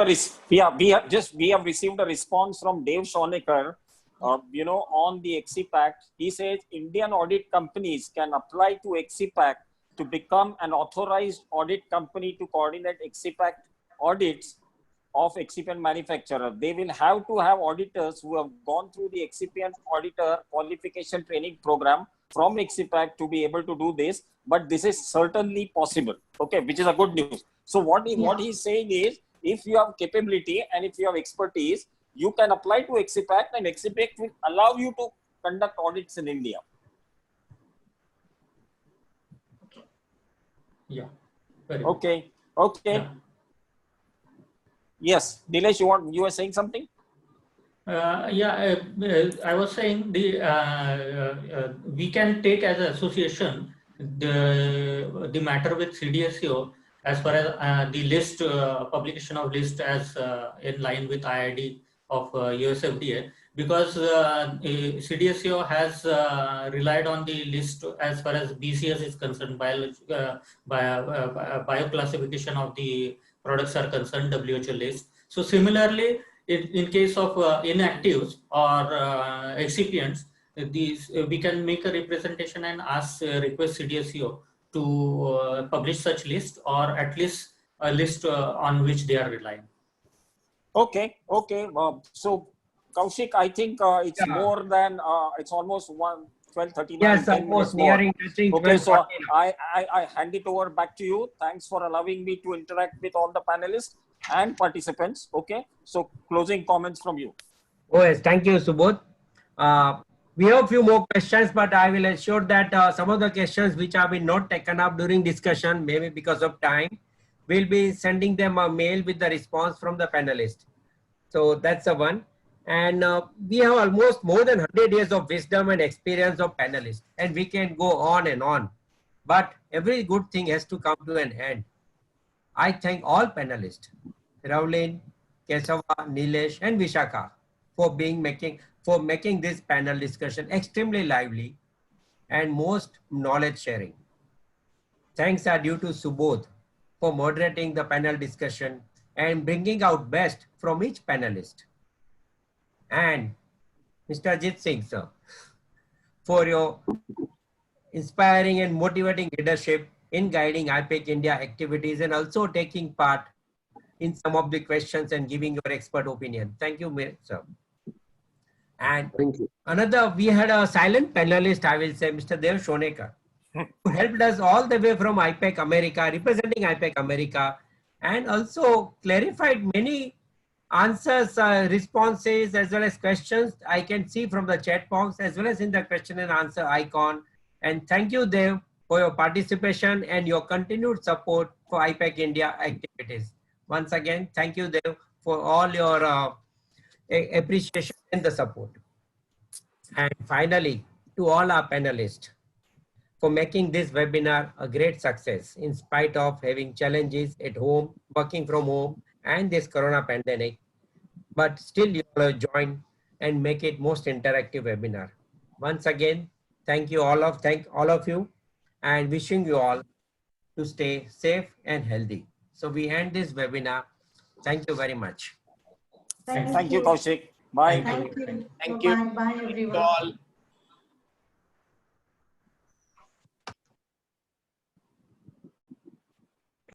we have received a response from Dave Shonecker, on the EXIPAC. He says Indian audit companies can apply to EXIPAC to become an authorized audit company to coordinate EXIPAC audits of excipient manufacturer. They will have to have auditors who have gone through the excipient auditor qualification training program from EXIPAC to be able to do this, but this is certainly possible, okay, which is a good news. So what he's saying is, if you have capability and if you have expertise, you can apply to EXIPAC, and EXIPAC will allow you to conduct audits in India. Yeah. Very Okay. Yeah. Yes, Nilesh, you were saying something? I was saying we can take as an association the matter with CDSCO as far as the list publication of list as in line with IID of US FDA, because CDSCO has relied on the list as far as BCS is concerned, bioclassification of the products are concerned, WHO list. So similarly, in case of inactives or excipients, these we can make a representation and request CDSCO to publish such list, or at least a list on which they are relying. Okay. So Kaushik, I think it's more than it's almost 12:39. Yes, almost nearing touching 12:40 Okay, so now. I hand it over back to you. Thanks for allowing me to interact with all the panelists and participants. Okay, so closing comments from you. Oh yes, thank you, Subodh. We have a few more questions, but I will ensure that some of the questions which have been not taken up during discussion, maybe because of time, we'll be sending them a mail with the response from the panelists. So that's the one. And we have almost more than 100 years of wisdom and experience of panelists, and we can go on and on. But every good thing has to come to an end. I thank all panelists, Ravlin, Kesava, Nilesh, and Vishaka, for making this panel discussion extremely lively and most knowledge sharing. Thanks are due to Subodh for moderating the panel discussion and bringing out best from each panelist. And Mr. Ajit Singh, sir, for your inspiring and motivating leadership in guiding IPEC India activities and also taking part in some of the questions and giving your expert opinion. Thank you, sir. And Thank you. we had a silent panelist, I will say, Mr. Dev Shonecker, who helped us all the way from IPEC America, representing IPEC America, and also clarified many answers, responses, as well as questions I can see from the chat box, as well as in the question and answer icon. And thank you, Dev, for your participation and your continued support for IPEC India activities. Once again, thank you, Dev, for all your appreciation and the support. And finally, to all our panelists, for making this webinar a great success in spite of having challenges at home, working from home, and this corona pandemic, but still you will join and make it most interactive webinar. Once again, thank all of you, and wishing you all to stay safe and healthy. So we end this webinar. Thank you very much. Thank you, Kaushik. Bye. Thank you. Thank you. Bye, everyone. All.